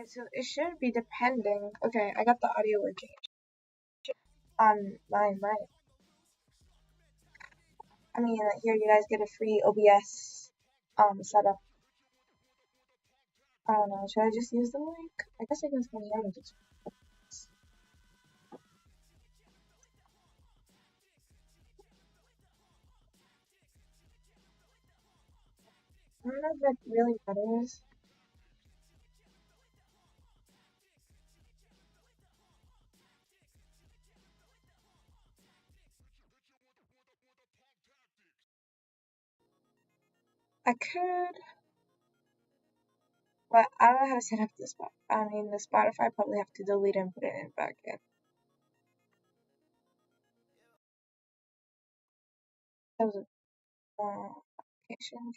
Okay, so it should be depending. Okay, I got the audio working on my mic. I mean, here you guys get a free OBS setup. I don't know. Should I just use the mic? I guess I can still hear me. I don't know if that really matters. I could, but I don't know how to set up the spot. I mean, the Spotify I probably have to delete and put it in back in. That was a application.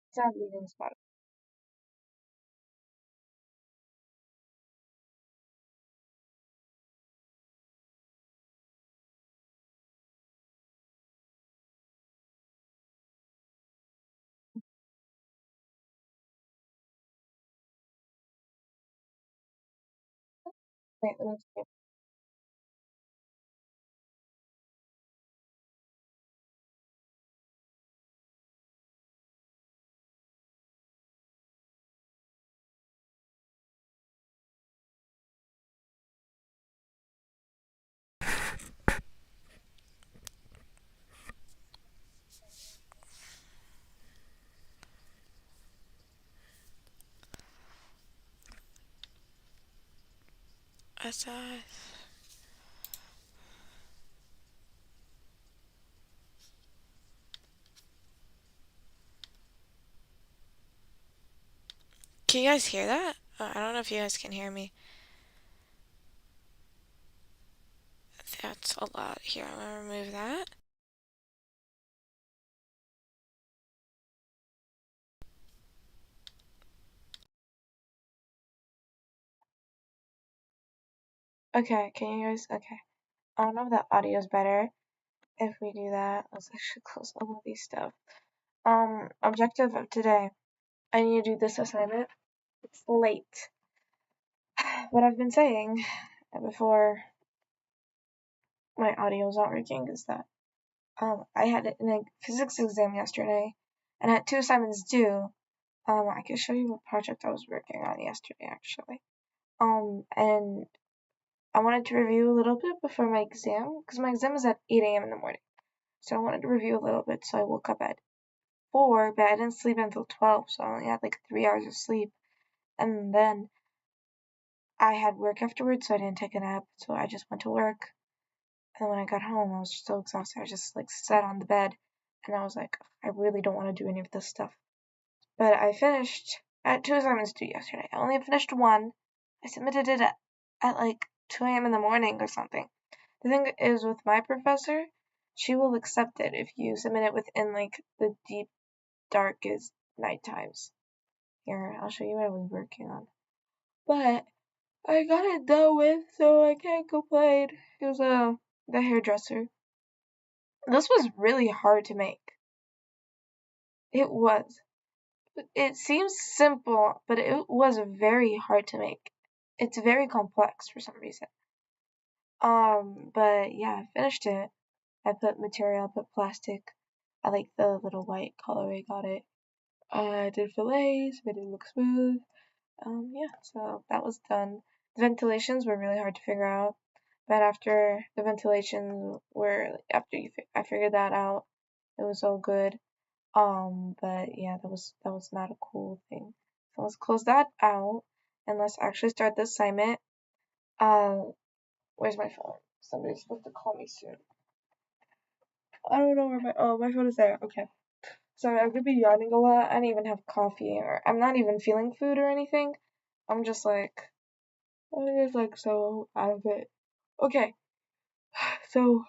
It's not leaving Spotify. Wait, let me see. Aside. Can you guys hear that? I don't know if you guys can hear me. That's a lot. Here, I'm gonna remove that. Okay, can you guys? Okay. I don't know if the audio is better if we do that. Let's actually close all of these stuff. Objective of today. I need to do this assignment. It's late. What I've been saying before my audio is not working is that I had a physics exam yesterday and I had 2 assignments due. I can show you what project I was working on yesterday actually. And I wanted to review a little bit before my exam because my exam is at 8 a.m. in the morning. So I wanted to review a little bit, so I woke up at 4, but I didn't sleep until 12, so I only had like 3 hours of sleep. And then I had work afterwards, so I didn't take a nap, so I just went to work. And when I got home, I was just so exhausted. I just like sat on the bed and I was like, I really don't want to do any of this stuff. But I finished. I had 2 assignments due yesterday. I only finished one. I submitted it at like 2 a.m. in the morning or something. The thing is, with my professor, she will accept it if you submit it within like the deep, darkest night times. Here, I'll show you what I was working on. But I got it done with, so I can't complain. It was the hairdresser. This was really hard to make. It was. It seems simple, but it was very hard to make. It's very complex for some reason. But yeah, I finished it. I put material, I put plastic. I like the little white color I got it. I did fillets, made it look smooth. Yeah, so that was done. The ventilations were really hard to figure out, but after the ventilations were I figured that out, it was all good. But yeah, that was not a cool thing. So let's close that out and let's actually start the assignment. Uh, where's my phone? Somebody's supposed to call me soon. I don't know where my phone is there. Okay. Sorry, I'm gonna be yawning a lot. I don't even have coffee or I'm not even feeling food or anything. I'm just like so out of it. Okay. So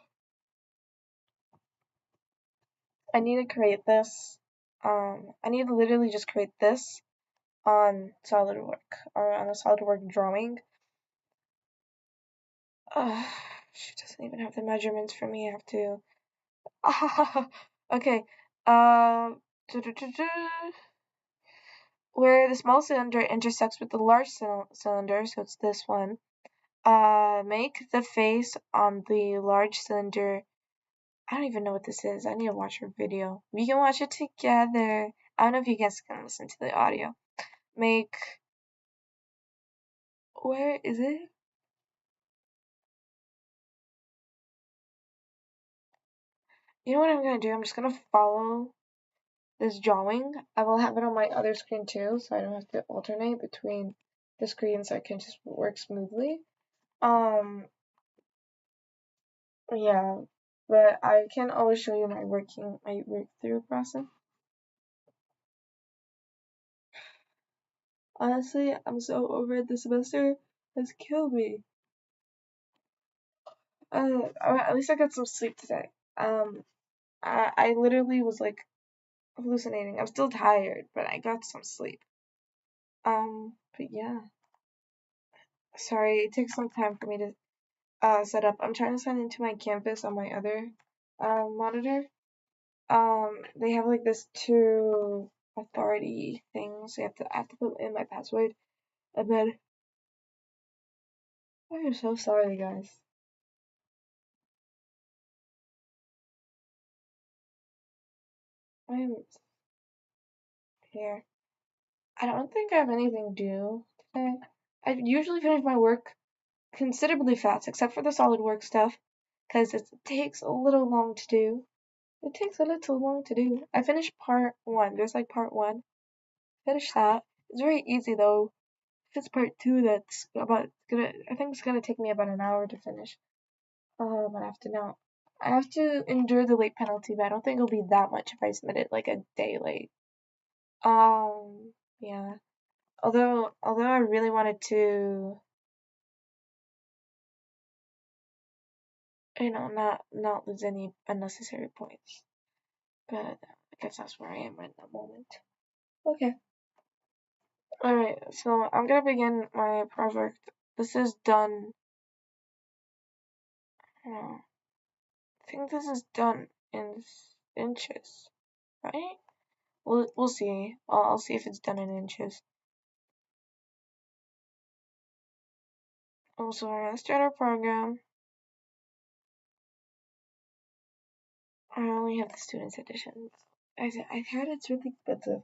I need to create this. I need to literally just create this on SolidWorks or on a SolidWorks drawing. She doesn't even have the measurements for me. I have to. Okay. where the small cylinder intersects with the large cylinder, so it's this one, make the face on the large cylinder. I don't even know what this is. I need to watch your video. We can watch it together. I don't know if you guys can listen to the audio. Make, where is it? You know what I'm gonna do? I'm just gonna follow this drawing. I will have it on my other screen too, so I don't have to alternate between the screens, so I can just work smoothly. Um, yeah, but I can always show you my work through process. Honestly, I'm so over it. This semester has killed me. At least I got some sleep today. I literally was like hallucinating. I'm still tired, but I got some sleep. But yeah. Sorry, it takes some time for me to set up. I'm trying to sign into my campus on my other monitor. They have like this two authority thing, so I have to put in my password. And then I am so sorry, guys. I am here. I don't think I have anything due today. I usually finish my work considerably fast, except for the SolidWorks stuff, because it takes a little long to do. It takes a little long to do. I finished part one. There's like part one. Finish that. It's very easy though. If it's part two, that's about gonna. I think it's gonna take me about an hour to finish. But I have to know. I have to endure the late penalty, but I don't think it'll be that much if I submit it like a day late. Yeah. Although I really wanted to, not lose any unnecessary points. But I guess that's where I am right in that moment. Okay. Alright, so I'm gonna begin my project. This is done. I think this is done in inches, right? We'll see. I'll see if it's done in inches. Also, we're gonna start our program. I only have the students edition. I heard it's really expensive.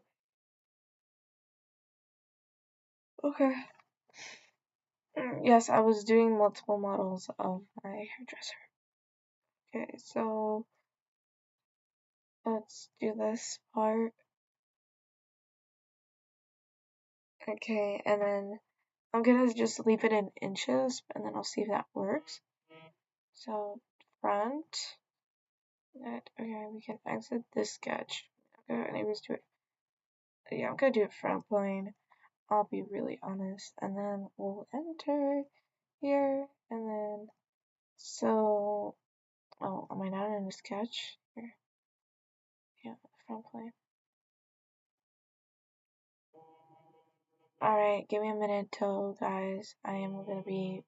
Okay. Yes, I was doing multiple models of my hairdresser. Okay, so let's do this part. Okay, and then I'm gonna just leave it in inches, and then I'll see if that works. So front. Okay, we can exit this sketch. I'm gonna do it. Yeah, I'm gonna do it front plane. I'll be really honest, and then we'll enter here, and then so. Oh, am I not in a sketch here? Yeah, front plane. Alright, give me a minute till, guys. I am gonna be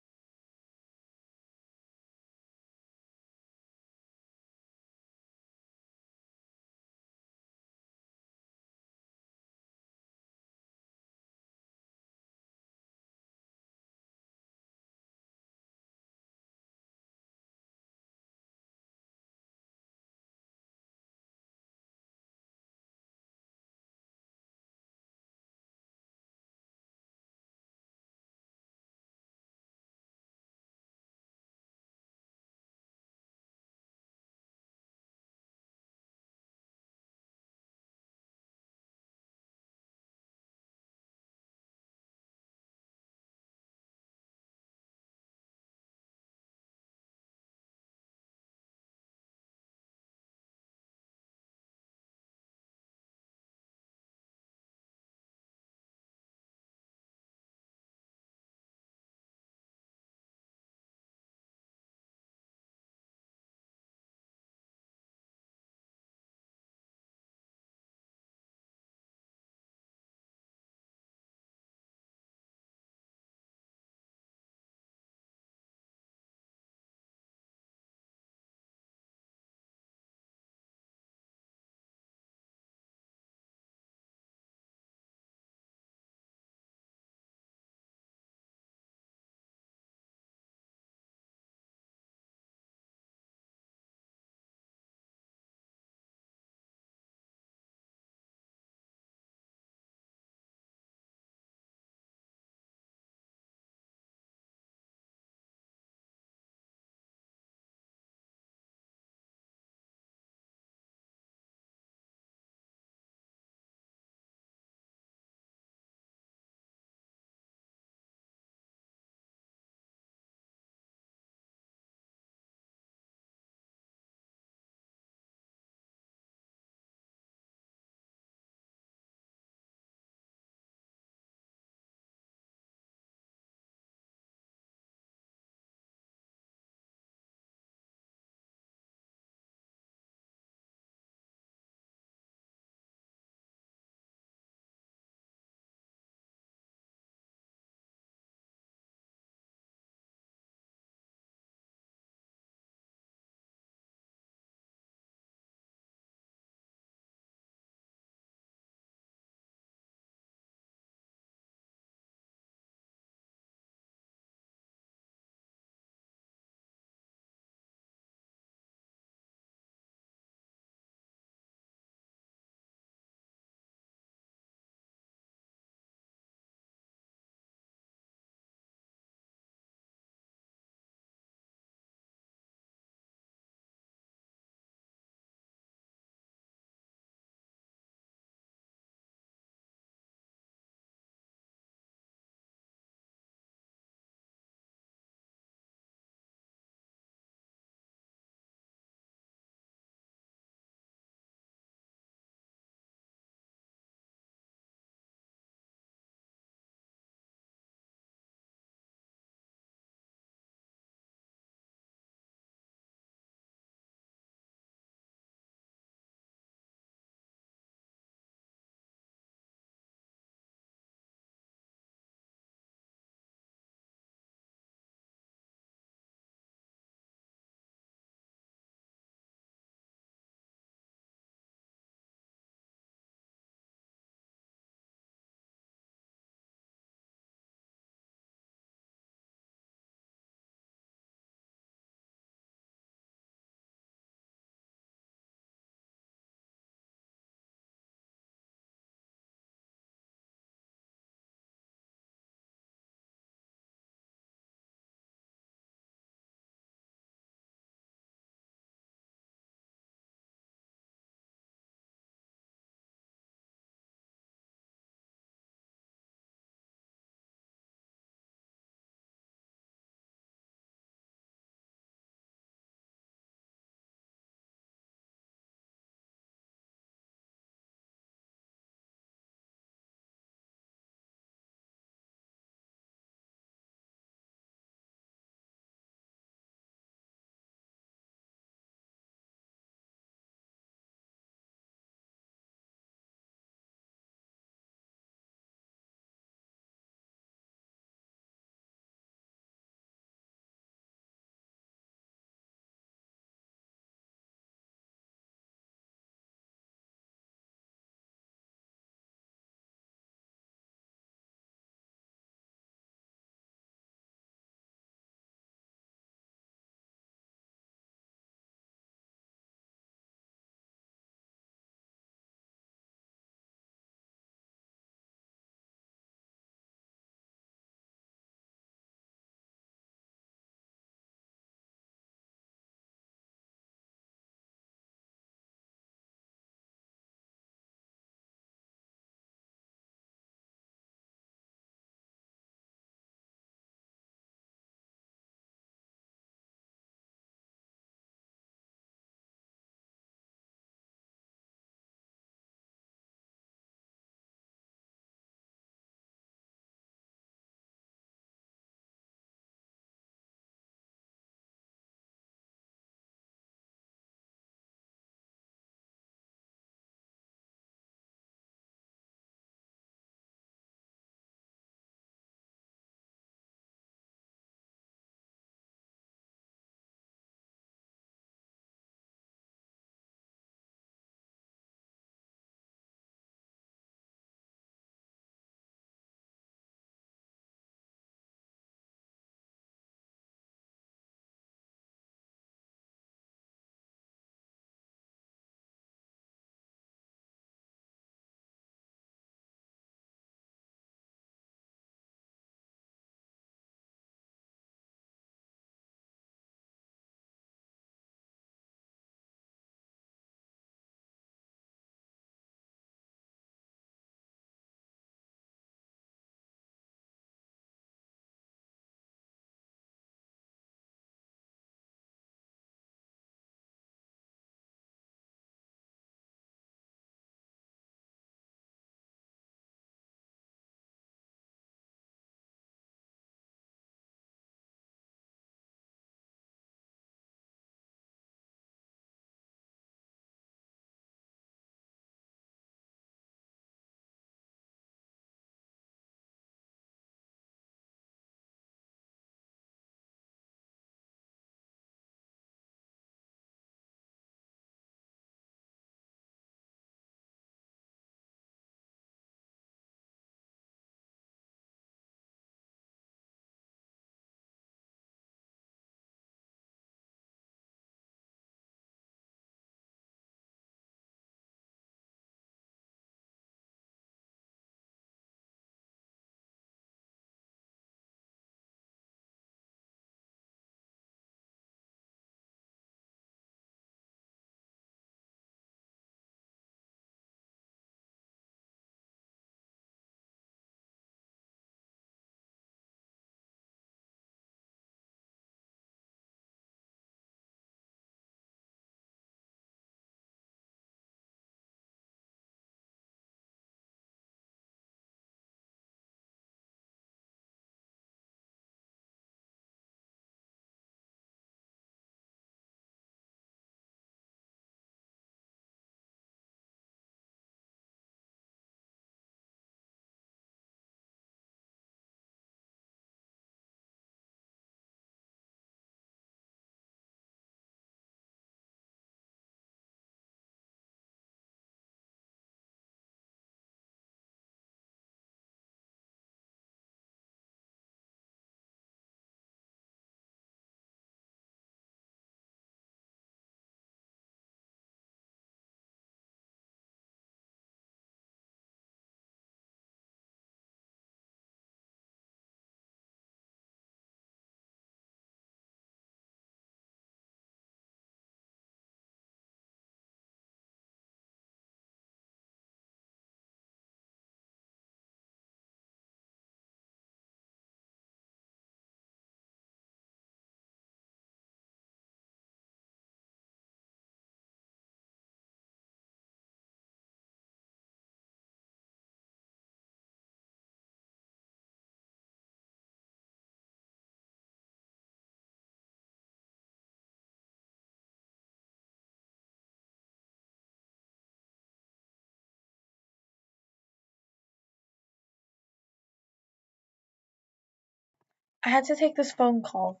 I had to take this phone call,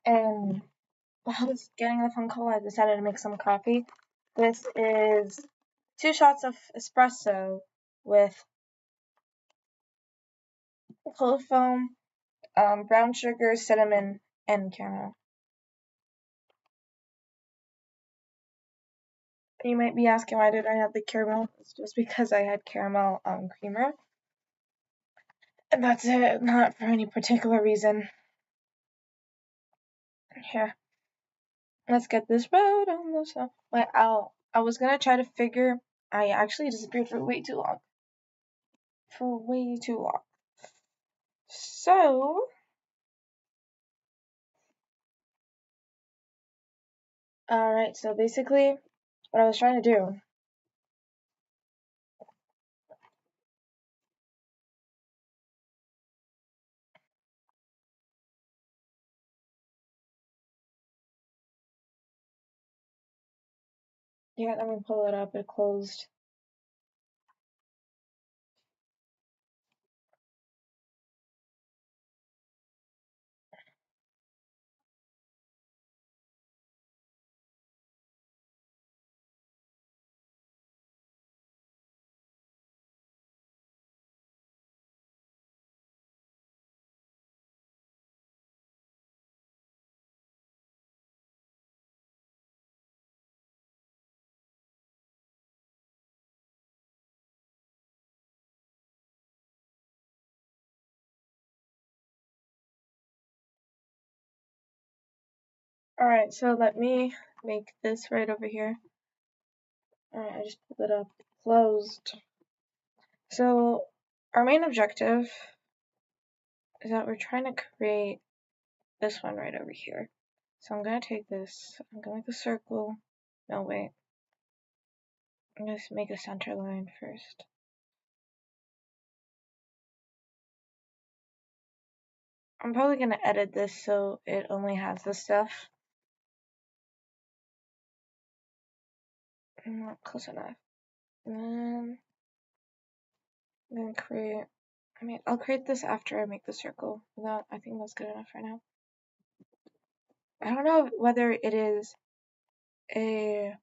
and while I was getting the phone call, I decided to make some coffee. This is 2 shots of espresso with cold foam, brown sugar, cinnamon, and caramel. You might be asking why did I have the caramel? It's just because I had caramel creamer. And that's it, not for any particular reason. Here, let's get this road on the show. Wait, I was gonna try to figure. I actually disappeared for way too long. For way too long. So, alright, so basically, what I was trying to do. Yeah, let me pull it up. It closed. Alright, so let me make this right over here. Alright, I just pulled it up. Closed. So, our main objective is that we're trying to create this one right over here. So I'm gonna take this, I'm gonna make a circle. No, wait. I'm gonna make a center line first. I'm probably gonna edit this so it only has the stuff. Not close enough. And then I'm gonna create, I'll create this after I make the circle. I think that's good enough right now. I don't know whether it is a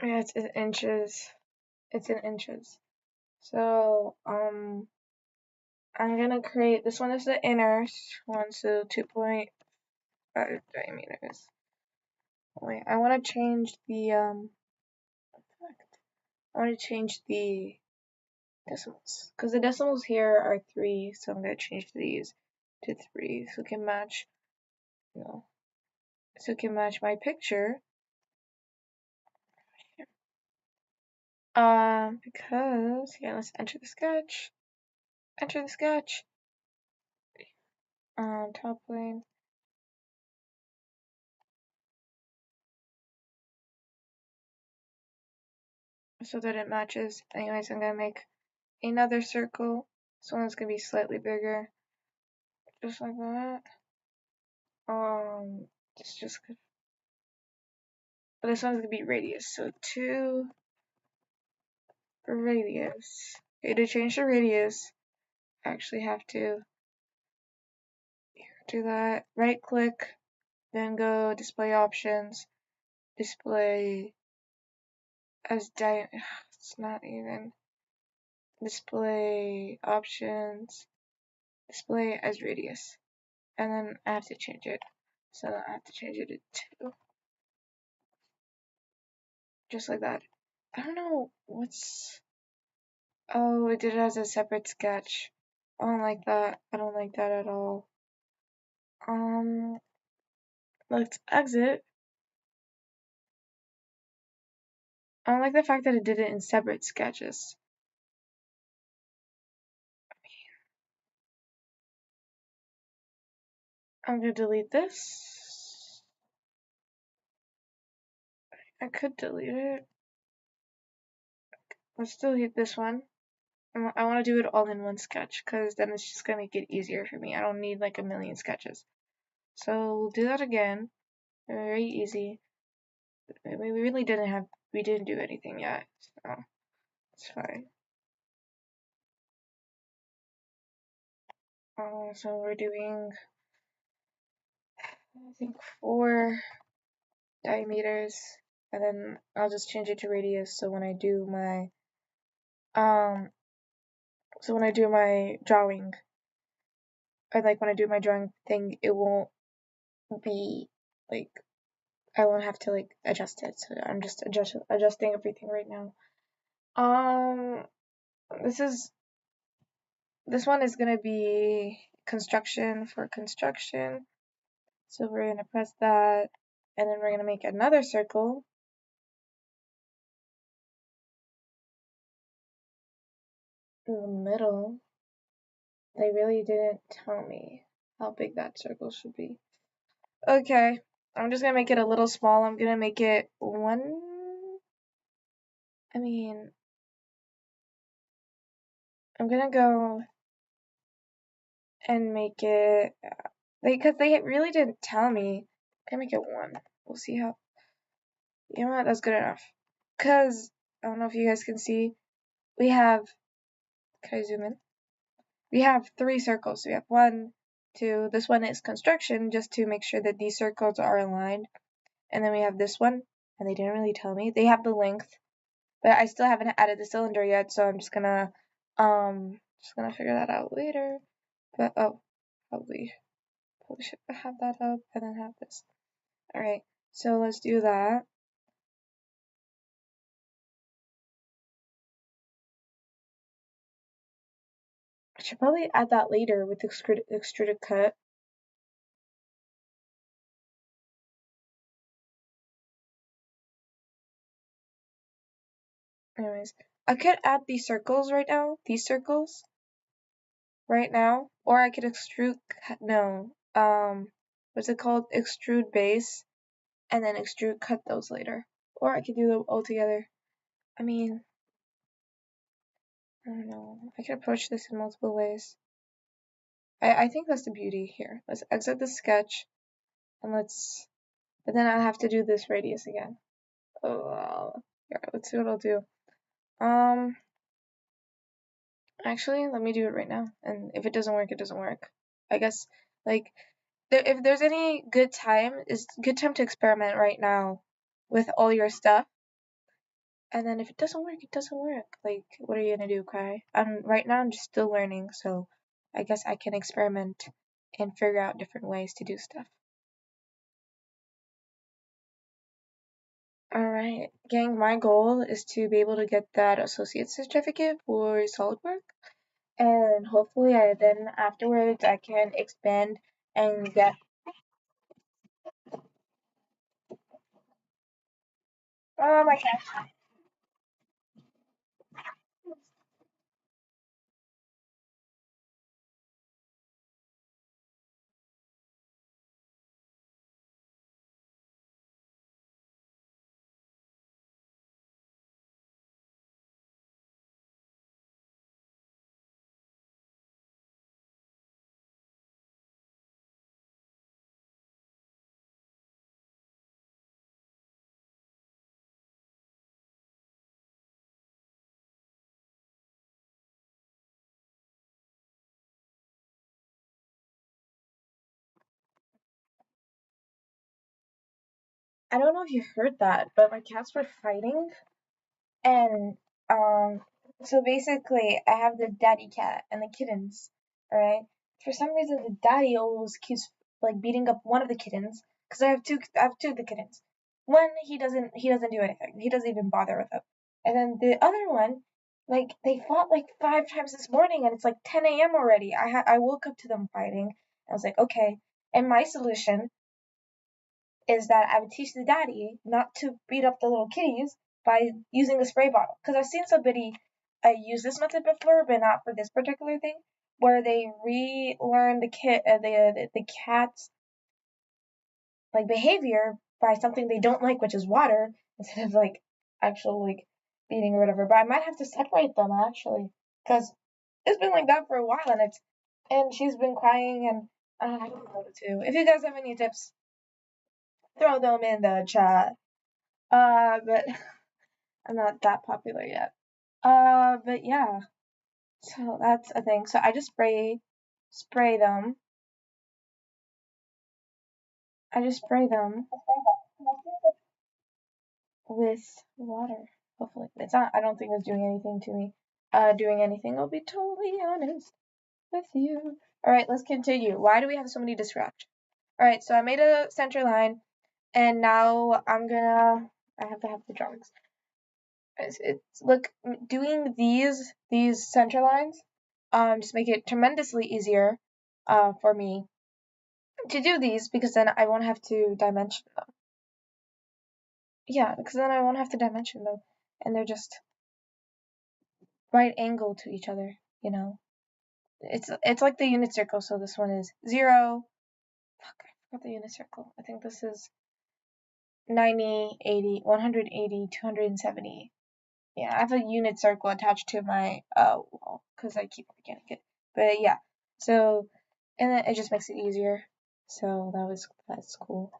yeah, it's in inches. It's in inches. So I'm gonna create this one is the inner one, so 2.5 diameters. Wait, I want to change the decimals because the decimals here are 3, so I'm gonna change these to 3 so it can match, so it can match my picture. Because yeah, let's enter the sketch. Enter the sketch. Top plane. So that it matches. Anyways, I'm gonna make another circle. This one's gonna be slightly bigger, just like that. Just but this one's gonna be radius. So 2 for radius. Okay, to change the radius, I actually have to do that. Right click, then go display options, display as it's not even display options, display as radius, and then I have to change it. So I have to change it to 2, just like that. I don't know what's. Oh, it did it as a separate sketch. I don't like that. I don't like that at all. Let's exit. I don't like the fact that it did it in separate sketches. I'm gonna delete this. I could delete it. Let's delete this one. I want to do it all in one sketch because then it's just gonna make it easier for me. I don't need like a million sketches. So we'll do that again. Very easy. We didn't do anything yet, so it's fine. So we're doing, I think, 4 diameters, and then I'll just change it to radius. So when I do my drawing, or like when I do my drawing thing, it won't be like I won't have to like adjust it. So I'm just adjusting everything right now. Um, this one is gonna be construction for construction. So we're gonna press that, and then we're gonna make another circle in the middle. They really didn't tell me how big that circle should be. Okay, I'm just gonna make it a little small. I'm gonna make it I mean, I'm gonna go and make it, because they really didn't tell me. I'm gonna make it 1. We'll see how, you know what, that's good enough. Because, I don't know if you guys can see, we have, can I zoom in? We have 3 circles. We have 1, 2, this one is construction, just to make sure that these circles are aligned. And then we have this one, and they didn't really tell me. They have the length, but I still haven't added the cylinder yet, so I'm just gonna figure that out later. But oh, probably should have that up and then have this. All right, so let's do that. I should probably add that later with extruded cut. Anyways, I could add these circles right now. These circles right now, or I could extrude. No, what's it called? Extrude base, and then extrude cut those later. Or I could do them all together. I mean, I don't know. I can approach this in multiple ways. I think that's the beauty here. Let's exit the sketch, and but then I have to do this radius again. Oh, yeah, let's see what I'll do. Actually, let me do it right now. And if it doesn't work, it doesn't work. I guess, like, if there's any good time, it's good time to experiment right now with all your stuff. And then if it doesn't work, it doesn't work. Like, what are you gonna do, cry? Right now I'm just still learning, so I guess I can experiment and figure out different ways to do stuff. Alright, gang, my goal is to be able to get that associate certificate for SolidWorks, and hopefully then afterwards I can expand and get. Oh my gosh. I don't know if you heard that, but my cats were fighting. And so basically, I have the daddy cat and the kittens. All right. For some reason, the daddy always keeps like beating up one of the kittens because I have two. I have 2 of the kittens. One, he doesn't do anything. He doesn't even bother with them. And then the other one, like they fought like 5 times this morning, and it's like 10 a.m. already. I woke up to them fighting. I was like, okay. And my solution is that I would teach the daddy not to beat up the little kitties by using the spray bottle. Because I've seen somebody use this method before, but not for this particular thing, where they relearn the cat's like behavior by something they don't like, which is water, instead of like actual like beating or whatever. But I might have to separate them actually, because it's been like that for a while, and she's been crying, and I don't know what to do. If you guys have any tips, throw them in the chat. But I'm not that popular yet. But yeah. So that's a thing. So I just spray spray them. I just spray them with water. Hopefully, it's not. I don't think it's doing anything to me. Doing anything. I'll be totally honest with you. All right, let's continue. Why do we have so many distractions? All right, so I made a center line, and now I have to have the drawings. Look, doing these center lines, just make it tremendously easier, for me to do these because then I won't have to dimension them. Yeah, because then I won't have to dimension them, and they're just right angle to each other. You know, it's like the unit circle. So this one is 0. Fuck, I forgot the unit circle. I think this is 90, 80, 180, 270. Yeah, I have a unit circle attached to my wall because I keep forgetting it. But yeah, so and then it just makes it easier. So that's cool.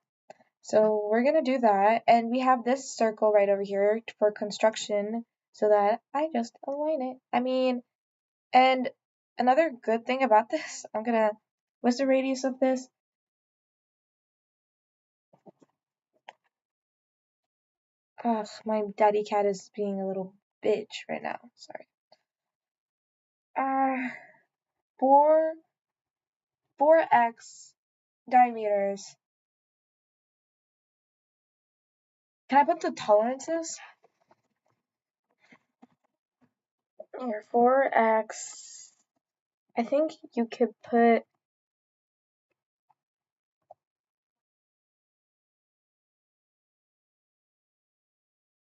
So we're gonna do that, and we have this circle right over here for construction, so that I just align it. I mean, and another good thing about this, what's the radius of this? Ugh, my daddy cat is being a little bitch right now. Sorry. Uh, four 4x diameters. Can I put the tolerances? Here, 4x. I think you could put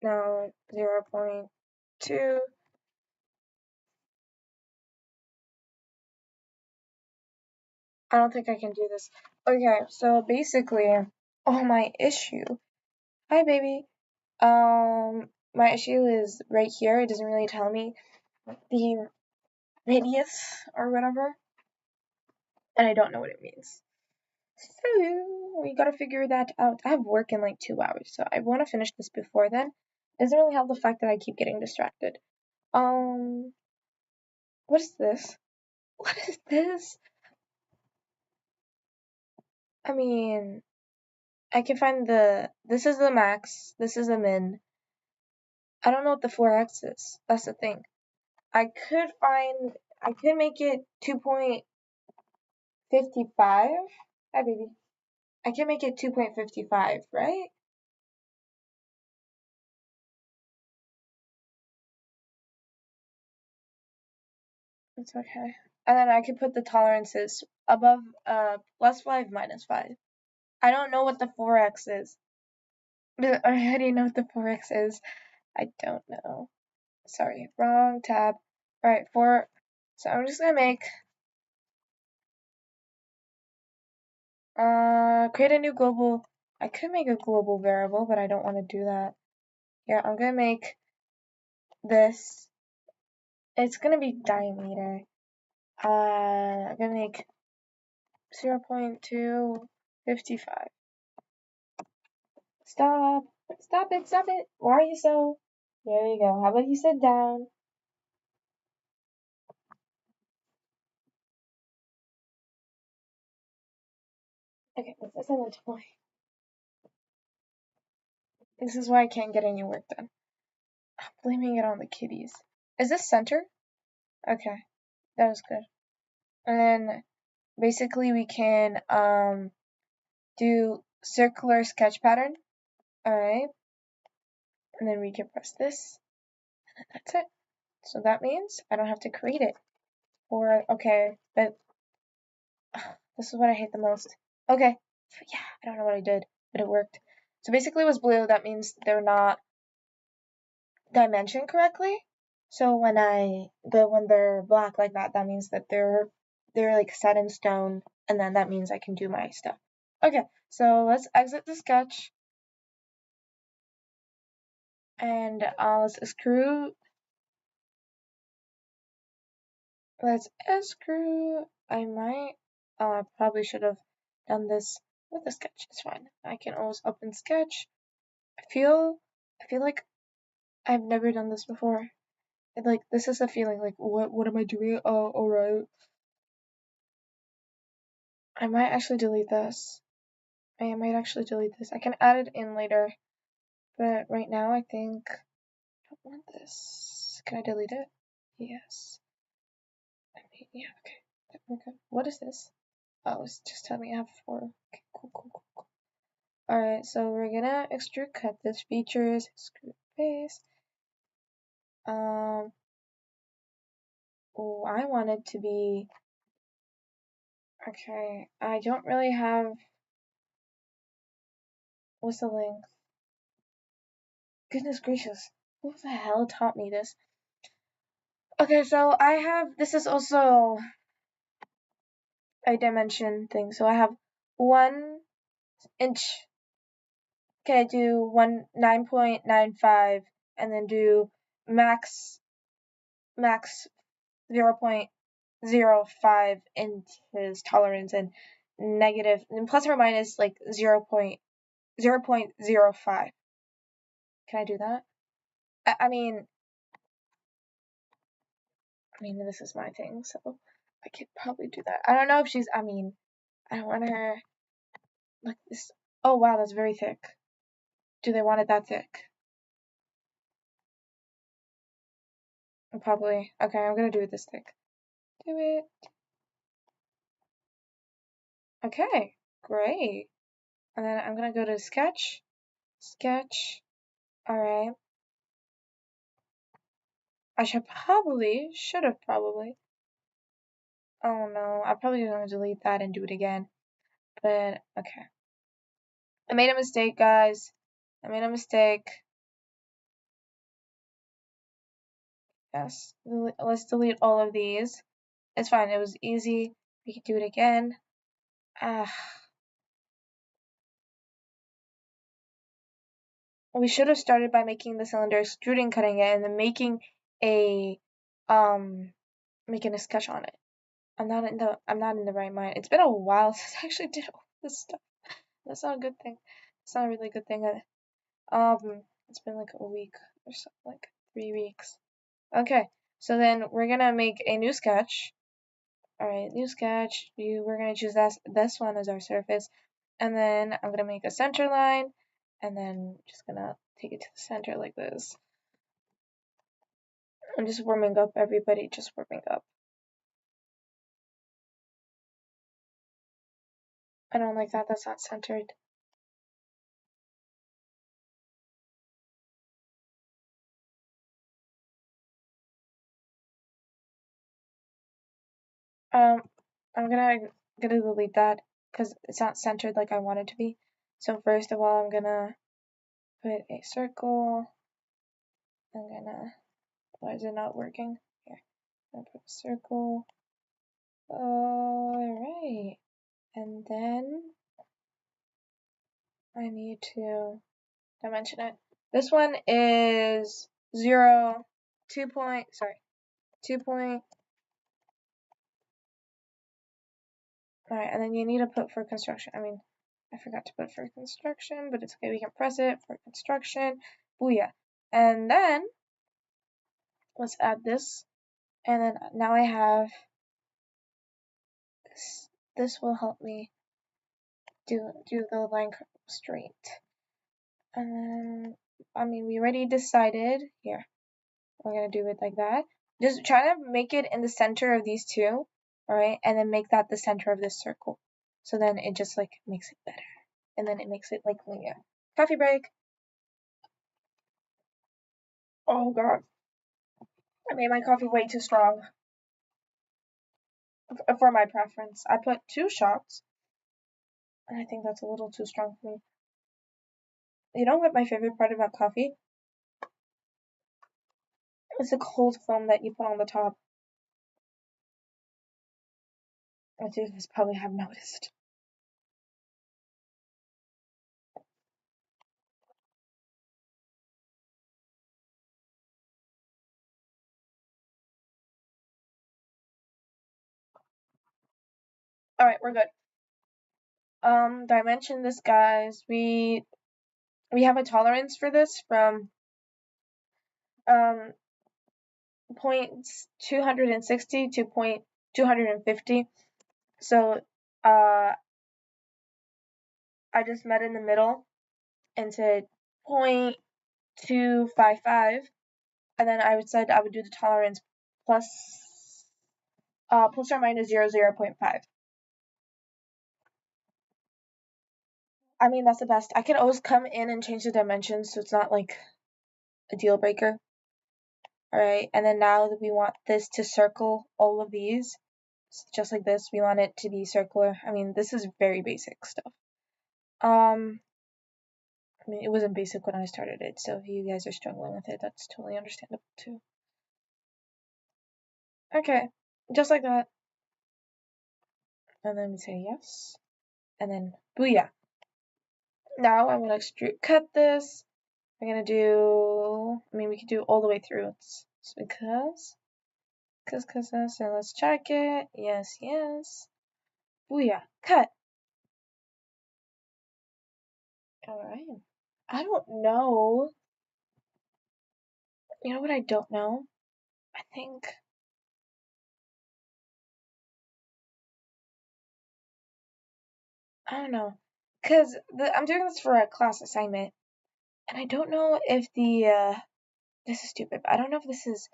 now 0.2. I don't think I can do this. Okay, so basically, my issue. Hi, baby. My issue is right here. It doesn't really tell me the radius or whatever, and I don't know what it means. So we gotta figure that out. I have work in like 2 hours, so I want to finish this before then. It doesn't really help the fact that I keep getting distracted. Um, what is this? What is this? I mean, I can find this is the max, this is the min. I don't know what the 4x is. That's the thing. I could make it 2.55. Hi, baby. I can make it 2.55, right? It's okay. And then I could put the tolerances above, +5, -5. I don't know what the 4x is. I already know what the 4x is. I don't know. Sorry, wrong tab. Alright, so I'm just gonna make, create a new global. I could make a global variable, but I don't want to do that. Yeah, I'm gonna make this. It's gonna be diameter. I'm gonna make 0.255. Stop. Stop it. Stop it. Why are you so? There you go. How about you sit down? Okay, let's send it to play. This is why I can't get any work done. I'm blaming it on the kitties. Is this center? Okay, that was good. And then basically we can do circular sketch pattern. Alright. And then we can press this. And that's it. So that means I don't have to create it. Or okay, but this is what I hate the most. Okay. Yeah, I don't know what I did, but it worked. So basically it was blue, that means they're not dimensioned correctly. So when they're black like that, that means that they're like set in stone, and then that means I can do my stuff. Okay, so let's exit the sketch, and let's screw. Let's screw. I might. I probably should have done this with the sketch. It's fine. I can always open sketch. I feel like I've never done this before. And like this is a feeling like what am I doing? Oh, alright. I might actually delete this. I might actually delete this. I can add it in later. But right now I think I don't want this. Can I delete it? Yes. Yeah, okay. We're good. What is this? Oh, it's just telling me I have 4. Okay, cool. Alright, so we're gonna extrude cut this features, extrude face. Oh, I want it to be, okay, I don't really have, what's the length? Goodness gracious, who the hell taught me this? Okay, so I have, this is also a dimension thing, so I have 1 inch. Can I do 9.95 and then do max 0.05 inches tolerance and negative and plus or minus like 0.05. Can I do that? I mean this is my thing, so I could probably do that. I don't know if she's I don't want her like this. Oh wow, that's very thick. Do they want it that thick? Probably. Okay, I'm gonna do it this thick. Do it. Okay, great. And then I'm gonna go to sketch. Alright. Should have probably. Oh no, I'm probably gonna delete that and do it again. But, okay. I made a mistake, guys. I made a mistake. Yes, let's delete all of these. It's fine, it was easy. We can do it again. We should have started by making the cylinder, extruding, cutting it, and then making a sketch on it. I'm not in the right mind. It's been a while since I actually did all this stuff. That's not a good thing. It's not a really good thing. It's been like a week or so, like 3 weeks. Okay, so then we're gonna make a new sketch. Alright, new sketch. We're gonna choose this one as our surface. And then I'm gonna make a center line. And then just gonna take it to the center like this. I'm just warming up, everybody, just warming up. I don't like that, that's not centered. I'm gonna delete that because it's not centered like I want it to be. So first of all, I'm gonna put a circle. Why is it not working? Here, I'm gonna put a circle. Alright. And then I need to dimension it. This one is 2 point, sorry, 2 point. Alright, and then you need to put for construction. I forgot to put for construction, but it's okay. We can press it for construction. Booyah. And then let's add this. And then now I have this. This will help me do the line straight. And then, we already decided. Here, we're gonna do it like that. Just try to make it in the center of these two, alright? And then make that the center of this circle. So then it just like makes it better. And then it makes it like linear. Coffee break. Oh god. I made my coffee way too strong. For my preference. I put 2 shots. And I think that's a little too strong for me. You know what my favorite part about coffee? It's the cold foam that you put on the top. As you guys probably have noticed. Alright, we're good. Dimension this, guys. We have a tolerance for this from point 260 to point 250. So I just met in the middle and said 0.255, and then I said I would do the tolerance plus or minus 0.5. I mean, that's the best. I can always come in and change the dimensions, so it's not like a deal breaker. All right, and then now that we want this to circle all of these, just like this, we want it to be circular. I mean, this is very basic stuff. I mean, it wasn't basic when I started it, so if you guys are struggling with it, that's totally understandable too. Okay, just like that. And then we say yes, and then booyah. Now I'm gonna extrude cut this. I'm gonna do, I mean, we could do all the way through. It's because, so let's check it. Yes, yes. Booyah, cut. All right. I don't know. You know what I don't know? I think, I don't know. Because I'm doing this for a class assignment, and I don't know if this is stupid, but I don't know if this is,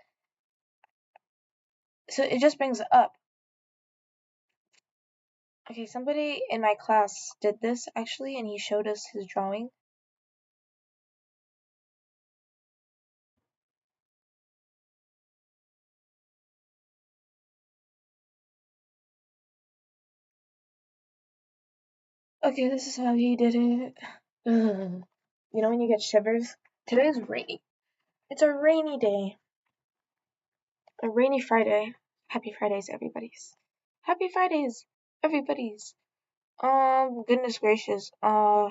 so it just brings up. Okay, somebody in my class did this actually, and he showed us his drawing. Okay, this is how he did it. Ugh. You know when you get shivers? Today is rainy. It's a rainy day. A rainy Friday. Happy Fridays, everybody's. Happy Fridays, everybody's. Goodness gracious. Uh,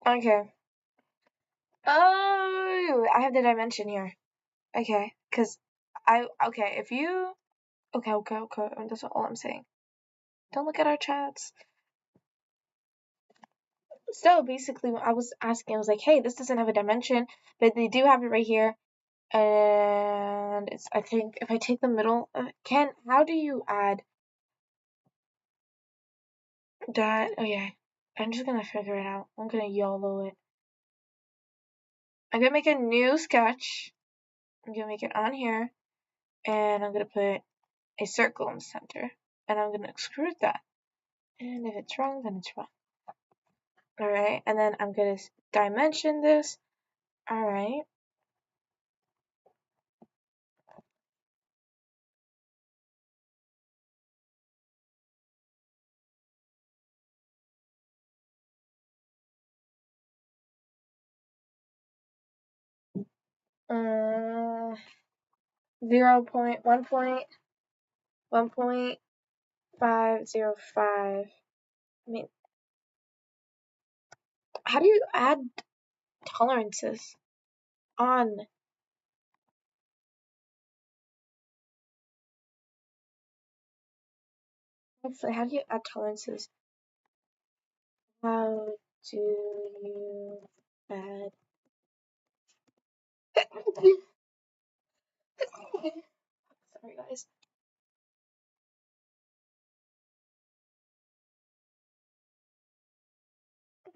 okay. Oh, I have the dimension here. Okay, cause okay, if you, okay, that's all I'm saying. Don't look at our chats. So basically, I was asking, I was like, hey, this doesn't have a dimension, but they do have it right here. And it's, I think, if I take the middle, how do you add that? Okay, I'm just gonna figure it out. I'm gonna YOLO it. I'm gonna make a new sketch. I'm gonna make it on here, and I'm gonna put a circle in the center, and I'm gonna extrude that. And if it's wrong, then it's wrong. Alright, and then I'm gonna dimension this. Alright. Uh, 1.505. I mean, how do you add tolerances on? Actually, how do you add tolerances? How do you add? Sorry, guys.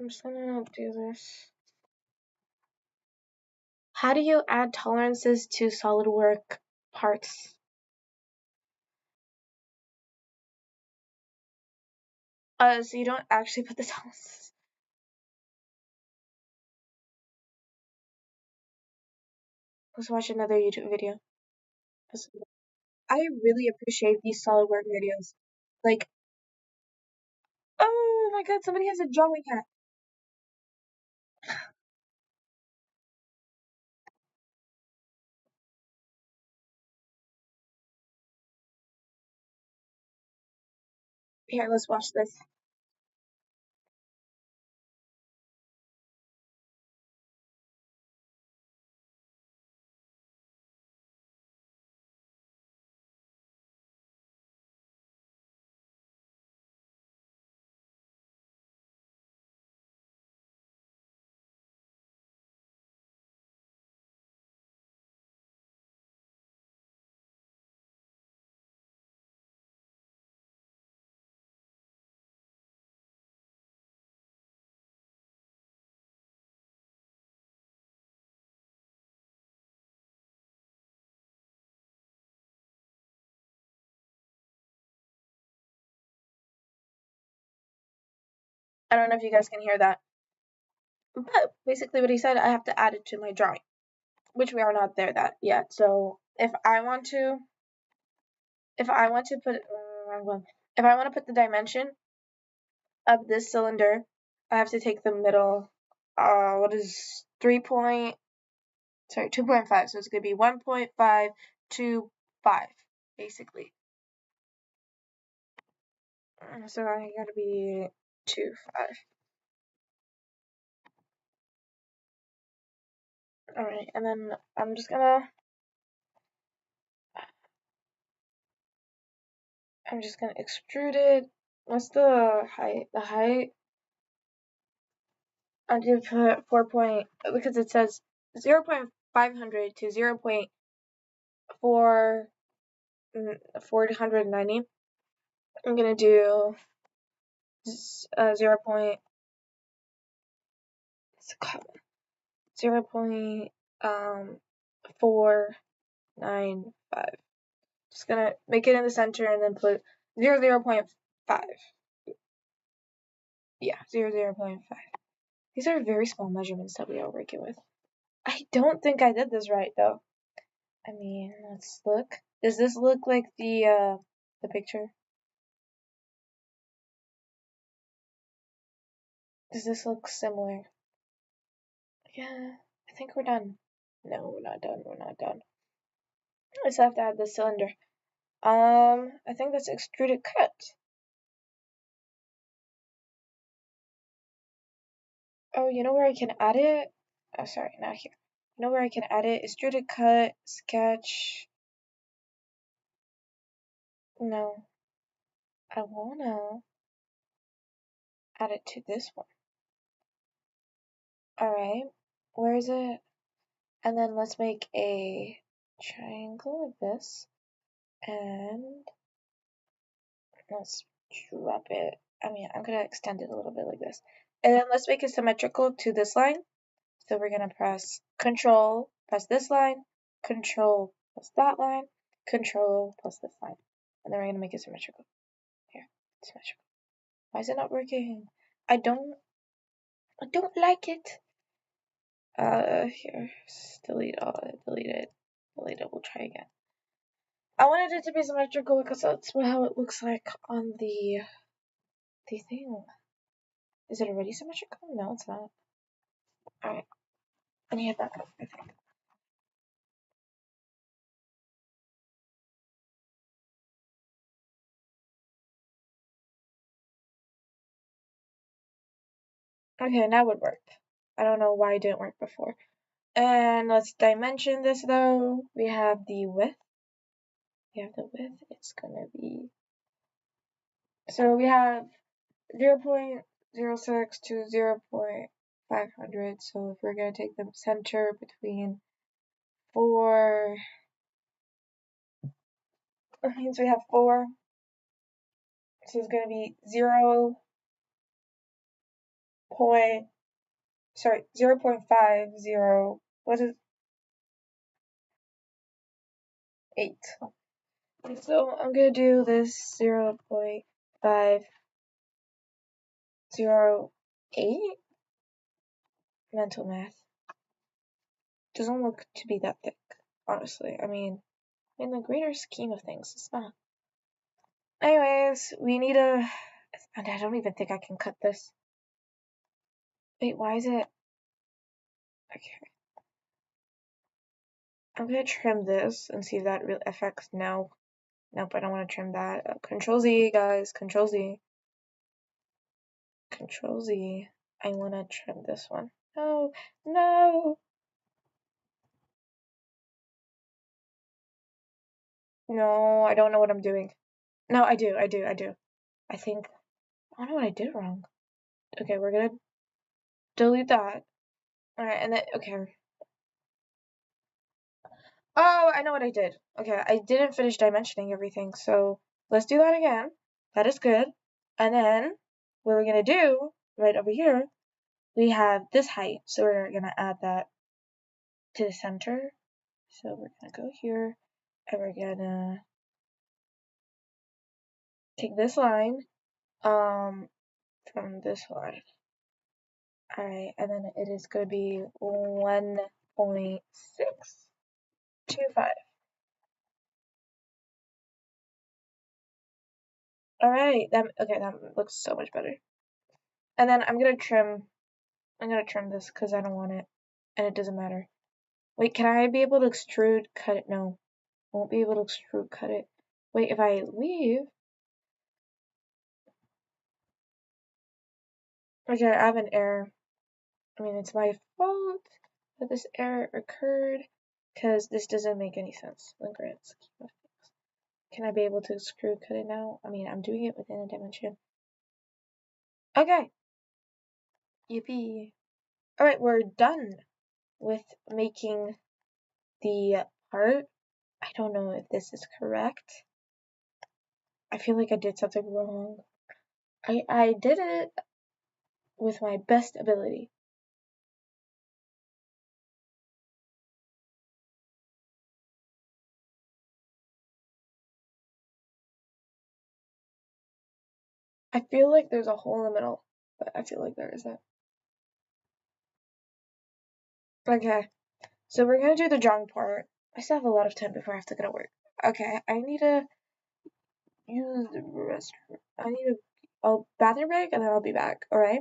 I'm just gonna do this. How do you add tolerances to SolidWorks parts? So you don't actually put the tolerances. Let's watch another YouTube video. I really appreciate these SolidWorks videos. Like, oh my god, somebody has a drawing hat. Here, let's watch this. I don't know if you guys can hear that. But basically what he said, I have to add it to my drawing, which we are not there that yet. So if I want to put if I want to put the dimension of this cylinder, I have to take the middle. What is 2.5? So it's gonna be 1.525 basically. So I gotta be 2.5. All right, and then I'm just gonna extrude it. What's the height? The height. I'm gonna put 4 because it says 0.500 to 0.490. I'm gonna do 0.495. Just gonna make it in the center and then put 0.5. Yeah, 0.5. These are very small measurements that we are working with. I don't think I did this right though. I mean, let's look. Does this look like the picture? Does this look similar? Yeah, I think we're done. No, we're not done. We're not done. I just have to add the cylinder. I think that's extruded cut. Oh, you know where I can add it? Oh, sorry, not here. You know where I can add it? Extruded cut, sketch. No, I wanna add it to this one. Alright, where is it? And then let's make a triangle like this. And let's drop it. I mean, I'm gonna extend it a little bit like this. And then let's make it symmetrical to this line. So we're gonna press Control, press this line, Control plus that line, Control plus this line. And then we're gonna make it symmetrical. Here, symmetrical. Why is it not working? I don't like it. Here, delete all, delete it, we'll try again. I wanted it to be symmetrical because that's how it looks like on the thing. Is it already symmetrical? No, it's not. Alright, I need that up, I think. Okay, now it would work. I don't know why it didn't work before. And let's dimension this though. We have the width. It's gonna be. So we have 0.06 to 0.500. So if we're gonna take the center between 4, that means we have 4. So it's gonna be 0.50. 8. So I'm gonna do this 0.508. Mental math. Doesn't look to be that thick, honestly. I mean, in the greater scheme of things, it's not. Anyways, we need a. And I don't even think I can cut this. Wait, why is it? Okay. I'm gonna trim this and see if that really affects. No. Nope, I don't want to trim that. Control Z, guys. Control Z. Control Z. I want to trim this one. No, no. No, I don't know what I'm doing. No, I do. I think. I don't know what I did wrong. Okay, we're gonna delete that. Alright, and then, okay. Oh, I know what I did. Okay, I didn't finish dimensioning everything, so let's do that again. That is good. And then, what we're gonna do, right over here, we have this height, so we're gonna add that to the center. So we're gonna go here, and we're gonna take this line, from this one. Alright, and then it is going to be 1.625. Alright, that looks so much better. And then I'm gonna trim this because I don't want it, and it doesn't matter. Wait, can I be able to extrude cut it? No, won't be able to extrude cut it. Wait, if I leave, okay, I have an error. I mean, it's my fault that this error occurred because this doesn't make any sense in the grand scheme of things. Can I be able to extrude cut it now? I mean, I'm doing it within a dimension. Okay, yippee. Alright, we're done with making the part. I don't know if this is correct. I feel like I did something wrong. I did it with my best ability. I feel like there's a hole in the middle, but I feel like there isn't. Okay, so we're gonna do the drawing part. I still have a lot of time before I have to go to work. Okay, I need to use the restroom. I need a bathroom break and then I'll be back, alright?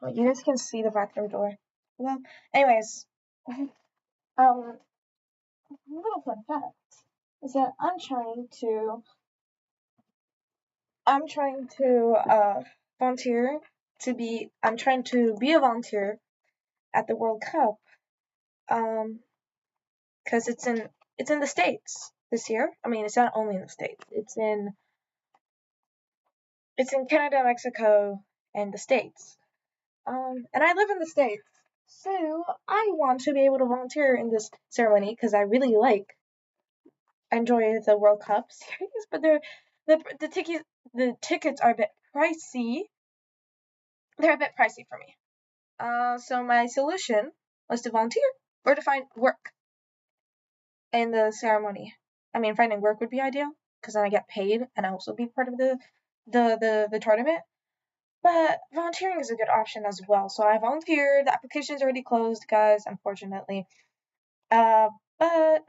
Well, you guys can see the bathroom door. Well, anyways, um, little fun fact is that I'm trying to volunteer I'm trying to be a volunteer at the World Cup. Um, because it's in the States this year. I mean, it's not only in the States. It's in Canada, Mexico, and the States. And I live in the States, so I want to be able to volunteer in this ceremony because I really enjoy the World Cup series, but the tickets are a bit pricey. They're a bit pricey for me. So my solution was to volunteer or to find work in the ceremony. I mean, finding work would be ideal because then I get paid and I also be part of the tournament. But volunteering is a good option as well. So I volunteered. The application is already closed, guys, unfortunately. Uh, but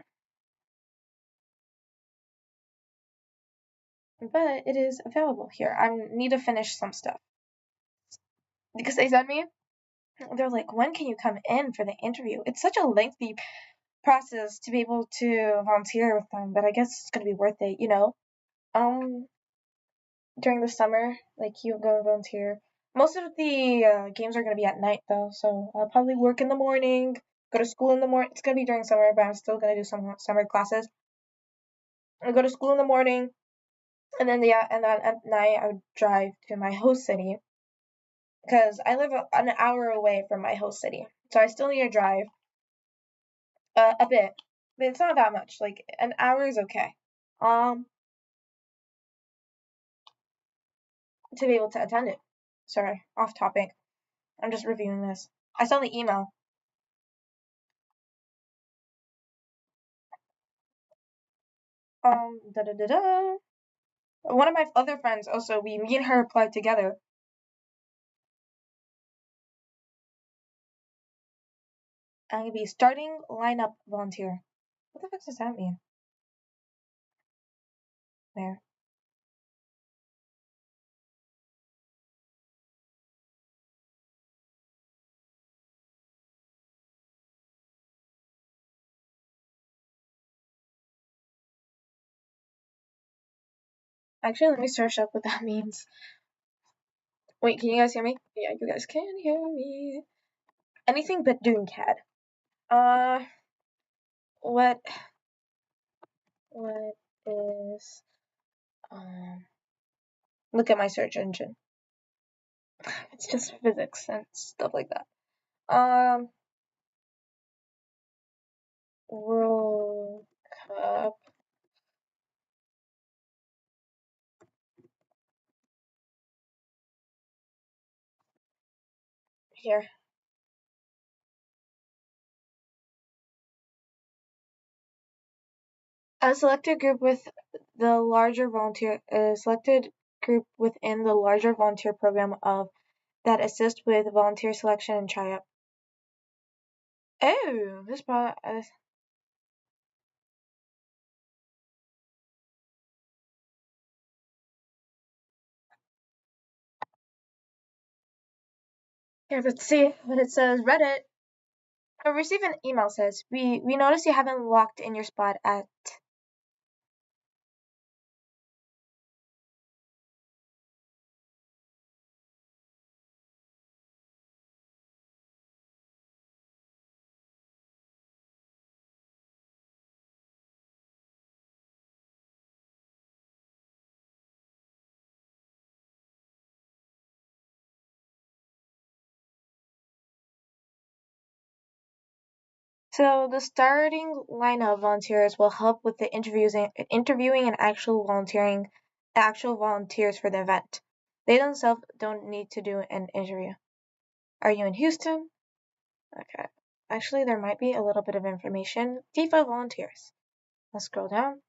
it is available here. I need to finish some stuff because they sent me. They're like, when can you come in for the interview? It's such a lengthy process to be able to volunteer with them, but I guess it's gonna be worth it. Um, during the summer, like you go and volunteer. Most of the games are gonna be at night though, so I'll probably work in the morning, go to school in the morning. It's gonna be during summer, but I'm still gonna do some summer classes. I go to school in the morning, and then at night I would drive to my host city because I live an hour away from my host city, so I still need to drive a bit, but it's not that much. Like an hour is okay. Um, to be able to attend it. Sorry, off topic. I'm just reviewing this. I saw the email. Da da da da. One of my other friends also, me and her applied together. I'm gonna be starting lineup volunteer. What the fuck does that mean? There. Actually, let me search up what that means. Wait, can you guys hear me? Yeah, you guys can hear me. Anything but doing CAD. Uh, what what is look at my search engine. It's just physics and stuff like that. World Cup here. A selected group within the larger volunteer program of that assist with volunteer selection and tryout. Oh, this part. Here, let's see what it says. Reddit. I received an email says we noticed you haven't locked in your spot at. So the starting lineup of volunteers will help with the interviewing and actual volunteers for the event. They themselves don't need to do an interview. Are you in Houston? Okay. Actually, there might be a little bit of information. FIFA volunteers. Let's scroll down.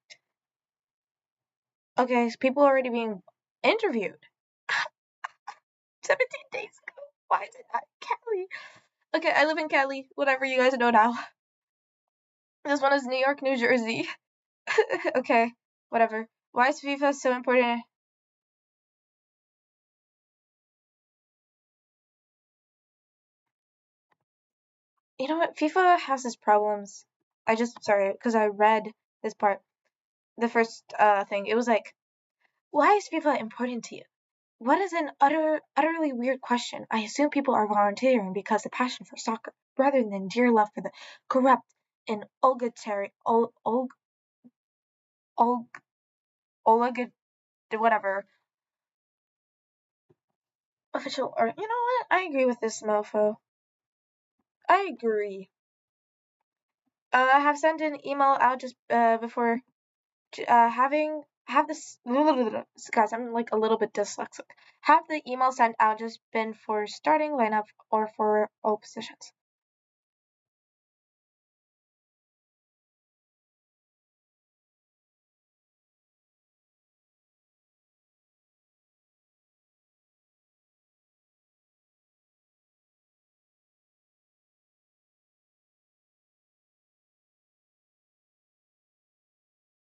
Okay, so people are already being interviewed. 17 days ago. Why is it not Cali? Okay, I live in Cali. Whatever, you guys know now. This one is New York, New Jersey. Okay, whatever. Why is FIFA so important? You know what? FIFA has its problems. Sorry, because I read this part. The first thing, it was like, why is FIFA important to you? What is an utterly weird question? I assume people are volunteering because of passion for soccer, rather than dear love for the corrupt and obligatory, ol, olig, whatever, official, or, you know what? I agree with this mofo. I agree. I have sent an email out just before have this guys, I'm like a little bit dyslexic. Have the email sent out just been for starting lineup or for all positions.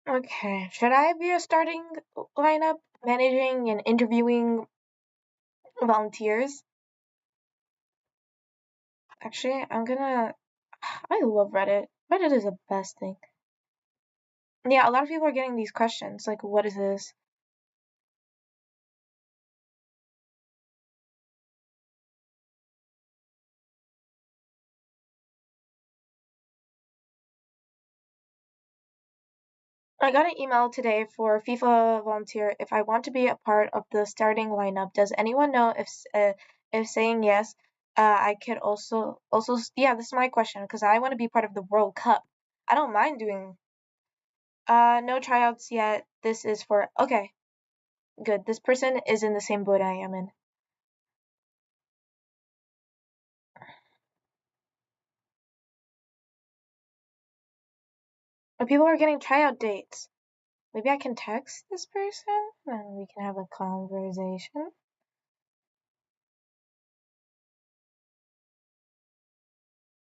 Okay, should I be a starting lineup, managing and interviewing volunteers? Actually, I love Reddit. Reddit is the best thing. Yeah, a lot of people are getting these questions like, what is this? I got an email today for FIFA volunteer. If I want to be a part of the starting lineup, does anyone know if saying yes, I could also yeah, this is my question because I want to be part of the World Cup. I don't mind doing no tryouts yet. This is for okay, good. This person is in the same boat I am in. But people are getting tryout dates. Maybe I can text this person and we can have a conversation.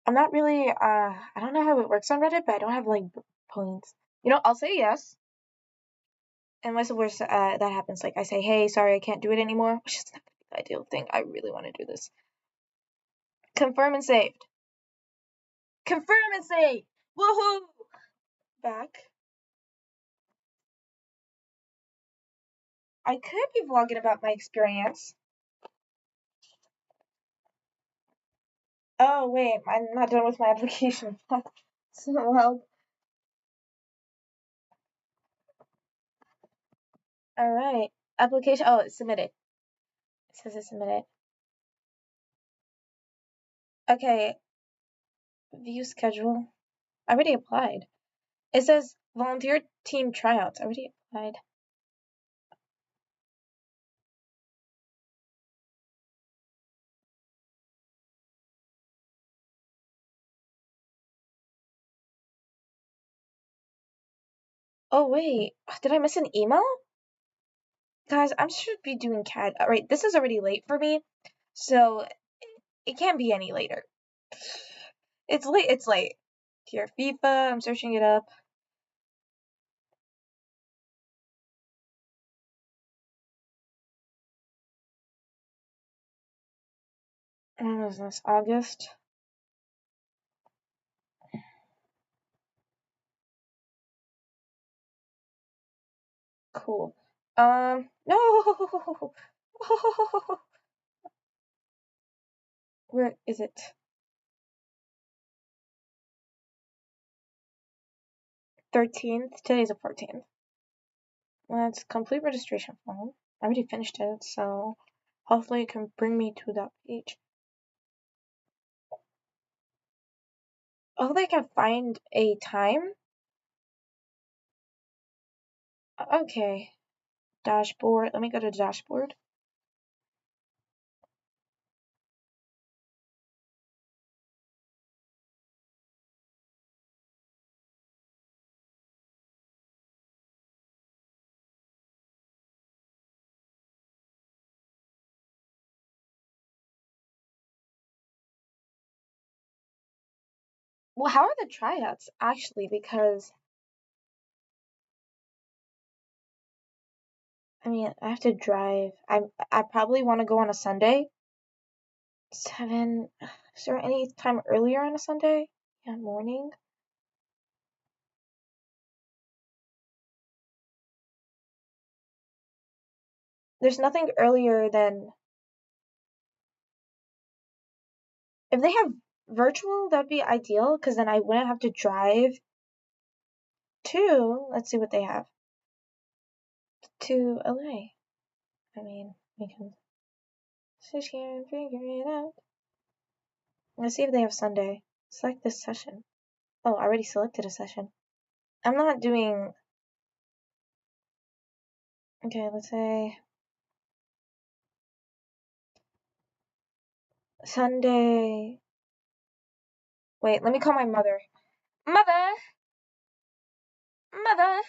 I'm not really I don't know how it works on Reddit, but I don't have like points. You know, I'll say yes. Unless the worst that happens, like I say, hey, sorry, I can't do it anymore, which is not gonna be the ideal thing. I really want to do this. Confirm and saved. Confirm and saved. Woohoo! Back. I could be vlogging about my experience. Oh wait, I'm not done with my application. So help. All right. Application. Oh, it's submitted. It says it's submitted. Okay. View schedule. I already applied. It says volunteer team tryouts. I already applied. Oh wait, did I miss an email? Guys, I should be doing CAD. All right, this is already late for me, so it can't be any later. It's late. It's late. Here, FIFA. I'm searching it up. When was this? August. Cool. No. Where is it? 13th. Today's the 14th. Let's complete registration form. I already finished it, so hopefully it can bring me to that page. Hopefully I can find a time. Okay. Dashboard. Let me go to dashboard. Well, how are the tryouts actually? Because I mean, I have to drive. I probably want to go on a Sunday. 7. Is there any time earlier on a Sunday? Yeah, morning. There's nothing earlier than if they have virtual, that'd be ideal because then I wouldn't have to drive to, let's see what they have, to LA. I mean, we can sit here and figure it out. Let's see if they have Sunday. Select this session. Oh, I already selected a session. I'm not doing. Okay, let's say Sunday. Wait, let me call my mother. Mother! Mother!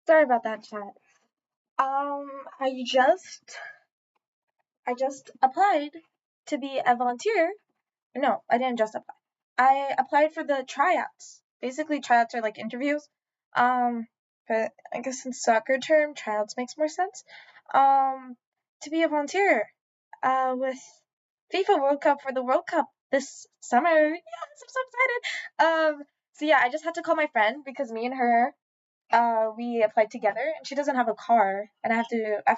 Sorry about that, chat. I just applied to be a volunteer. No, I didn't just apply. I applied for the tryouts. Basically, tryouts are like interviews. Um, but I guess in soccer term, tryouts makes more sense. Um, to be a volunteer, with FIFA World Cup for the World Cup this summer. Yes, I'm so excited. So yeah, I just had to call my friend because me and her, we applied together, and she doesn't have a car, and I have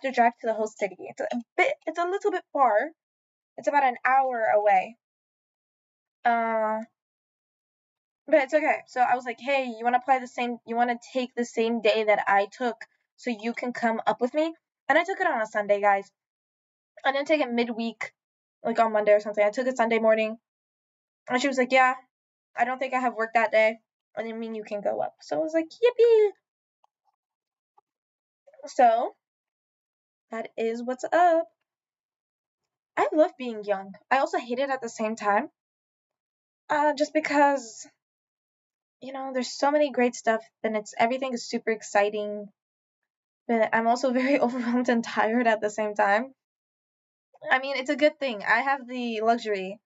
to drive to the host city. It's a little bit far. It's about an hour away. Uh, but it's okay. So I was like, hey, you want to take the same day that I took so you can come up with me? And I took it on a Sunday, guys. I didn't take it midweek, like on Monday or something. I took it Sunday morning. And she was like, yeah, I don't think I have work that day. I mean, you can go up. So I was like, yippee. So that is what's up. I love being young. I also hate it at the same time. Just because, there's so many great stuff and everything is super exciting. But I'm also very overwhelmed and tired at the same time. I mean, it's a good thing. I have the luxury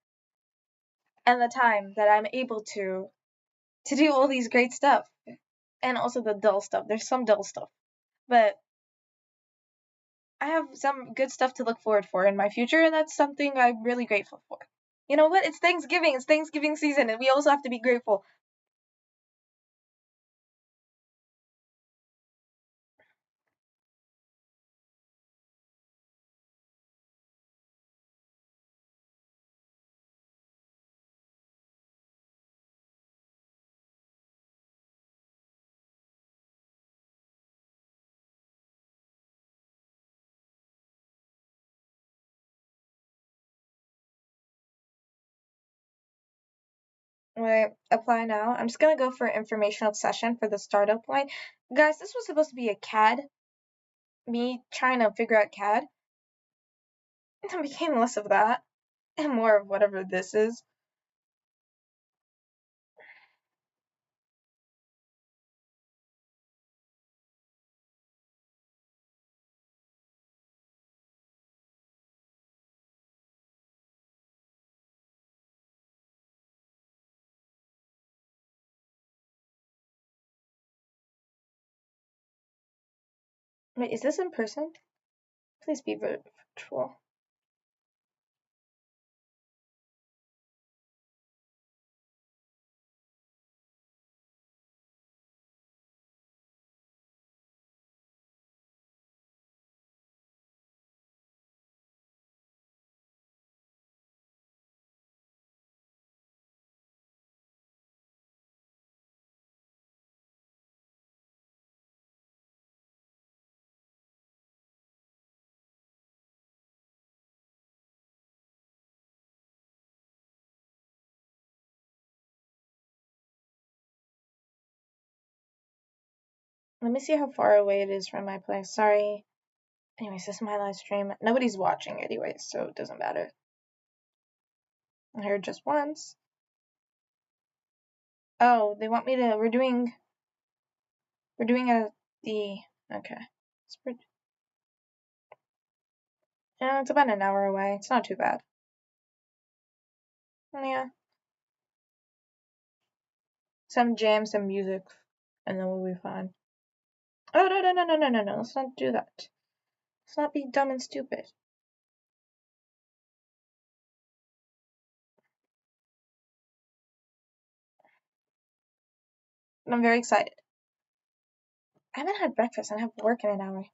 and the time that I'm able to do all these great stuff. And also the dull stuff. There's some dull stuff. But I have some good stuff to look forward for in my future, and that's something I'm really grateful for. You know what? It's Thanksgiving. It's Thanksgiving season, and we also have to be grateful. Wait, apply now. I'm just gonna go for informational session for the startup line. Guys, this was supposed to be a CAD, me trying to figure out CAD. It became less of that and more of whatever this is. Wait, is this in person? Please be virtual. Let me see how far away it is from my place. Sorry. Anyways, this is my live stream. Nobody's watching anyways, so it doesn't matter. I heard just once. Oh, they want me to. We're doing it at the. Okay. Yeah, it's about an hour away. It's not too bad. Yeah. Some jam, some music, and then we'll be fine. Oh, no, no, no, no, no, no, no. Let's not do that. Let's not be dumb and stupid. I'm very excited. I haven't had breakfast and I have work in an hour.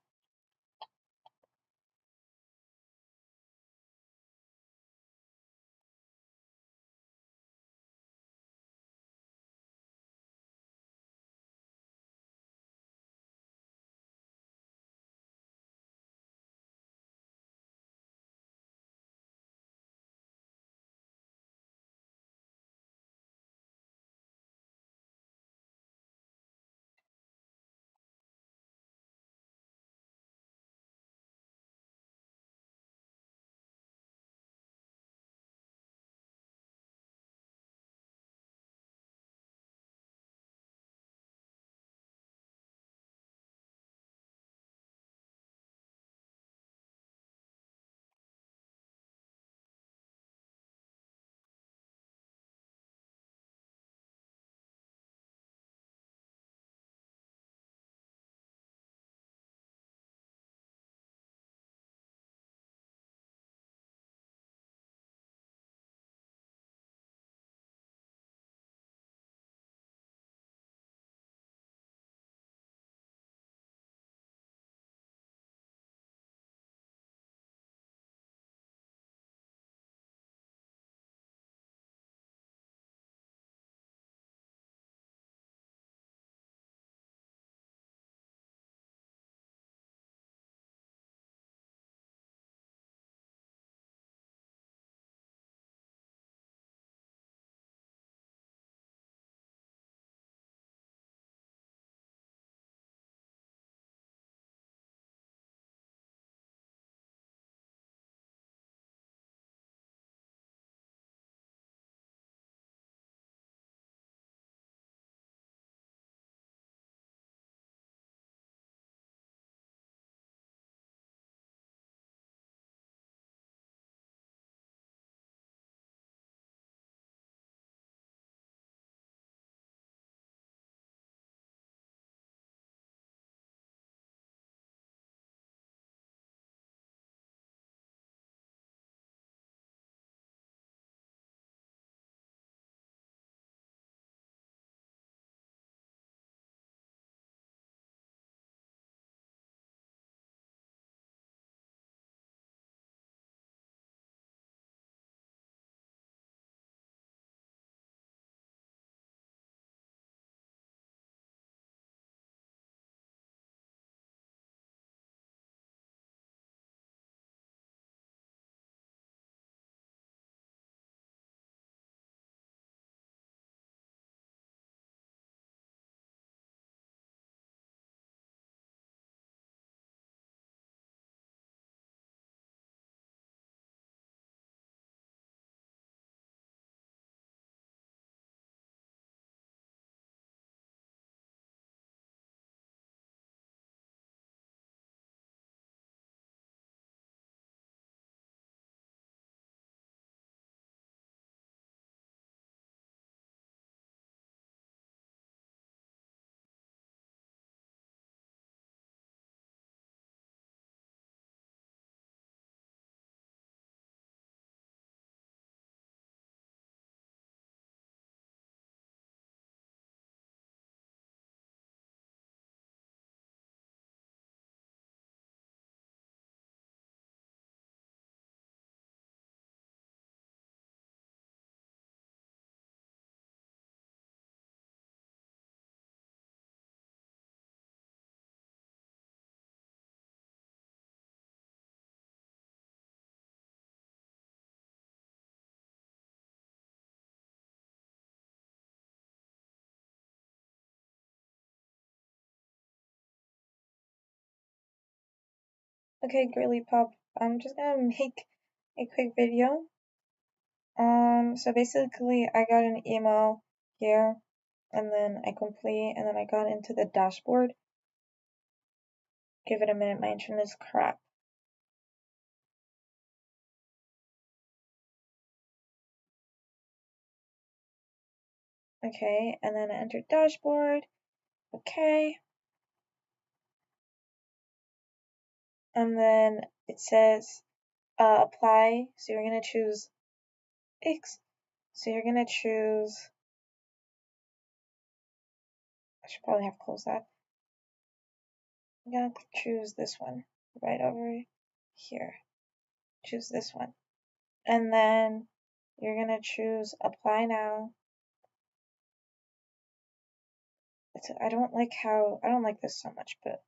Okay, girly pop. I'm just gonna make a quick video. So basically I got an email here and then I complete and then I got into the dashboard. Give it a minute, my internet is crap. Okay, and then I entered dashboard. Okay. And then it says apply. So you're gonna choose X. So you're gonna choose, I should probably have closed that. I'm gonna choose this one right over here. Choose this one. And then you're gonna choose apply now. I don't like this so much, but,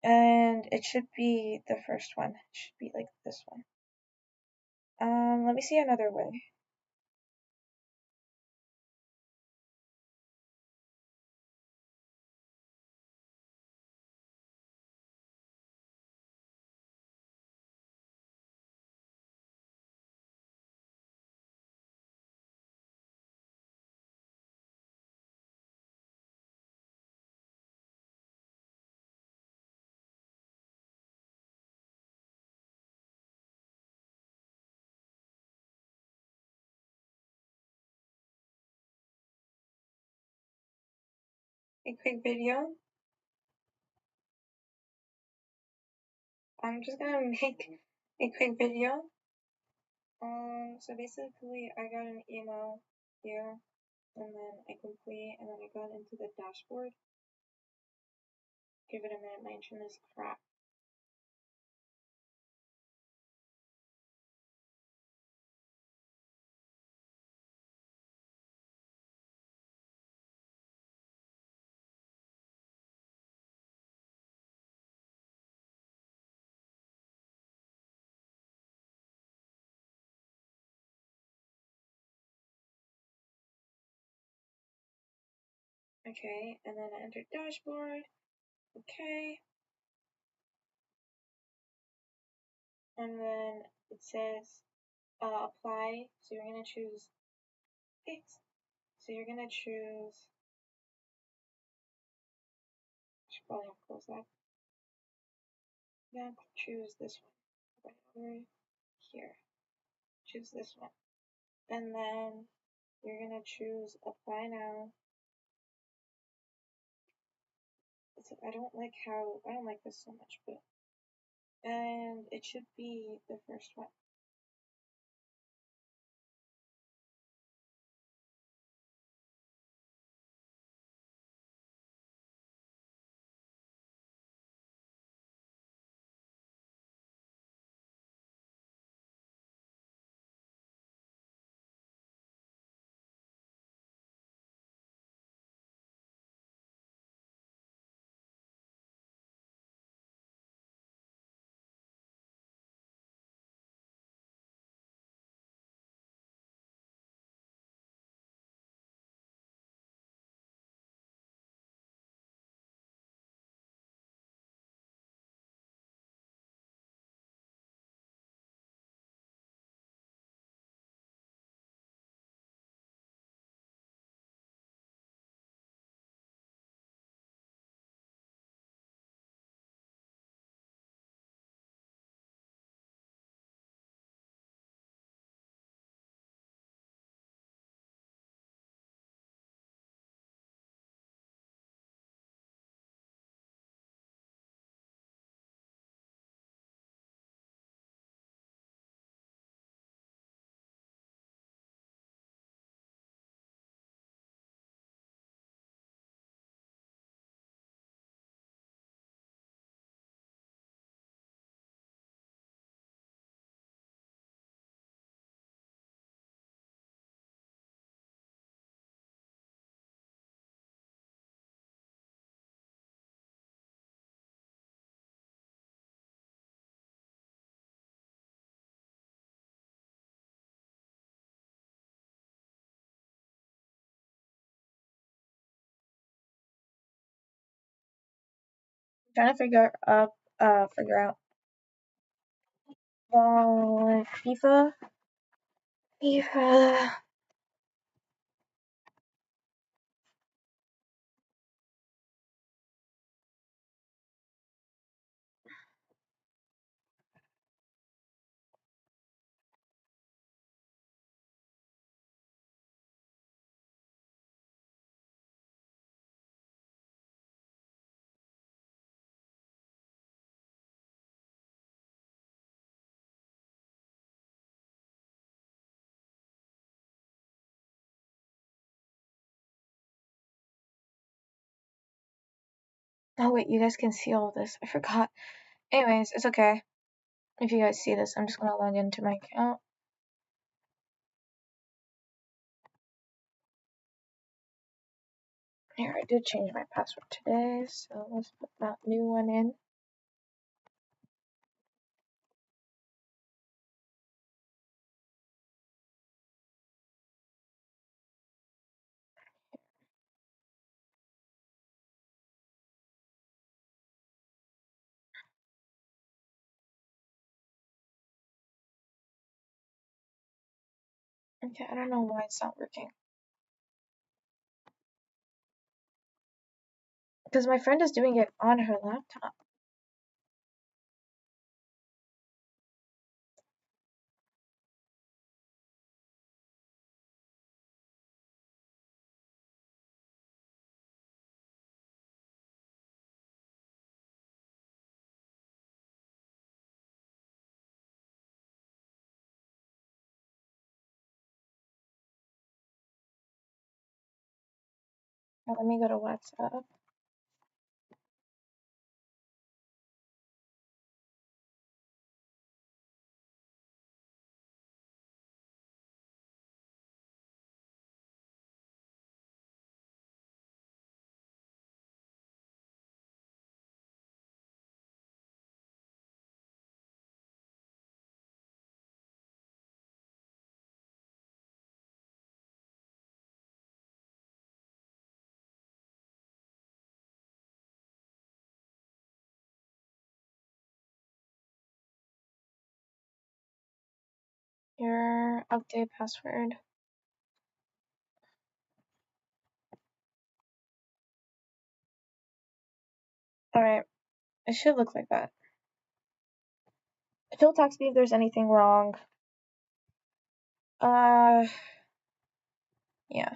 and it should be the first one. It should be like this one. Let me see another way. A quick video. I'm just gonna make a quick video. So basically I got an email here and then I complete and then I got into the dashboard. Give it a minute, my internet is crap. Okay, and then I entered dashboard. Okay. And then it says apply. So you're gonna choose X. So you're gonna choose, I should probably have closed that. Yeah, choose this one. Right over here. Choose this one. And then you're gonna choose apply now. I don't like this so much, but, and it should be the first one. I'm trying to figure out FIFA. FIFA. Oh wait, you guys can see all of this. I forgot. Anyways, it's okay. If you guys see this, I'm just gonna log into my account. Here, I did change my password today, so let's put that new one in. Okay, I don't know why it's not working. Because my friend is doing it on her laptop. Now let me go to WhatsApp. Your update password. Alright, it should look like that. She'll text me if there's anything wrong. Yeah.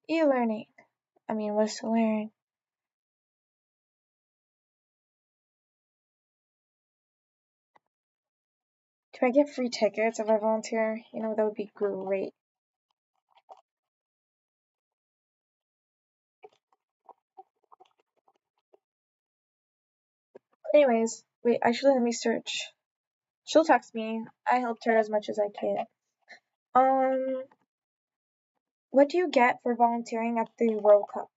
E-learning. I mean, what's to learn? Do I get free tickets if I volunteer? You know, that would be great. Anyways, wait, actually, let me search. She'll text me. I helped her as much as I can. What do you get for volunteering at the World Cup?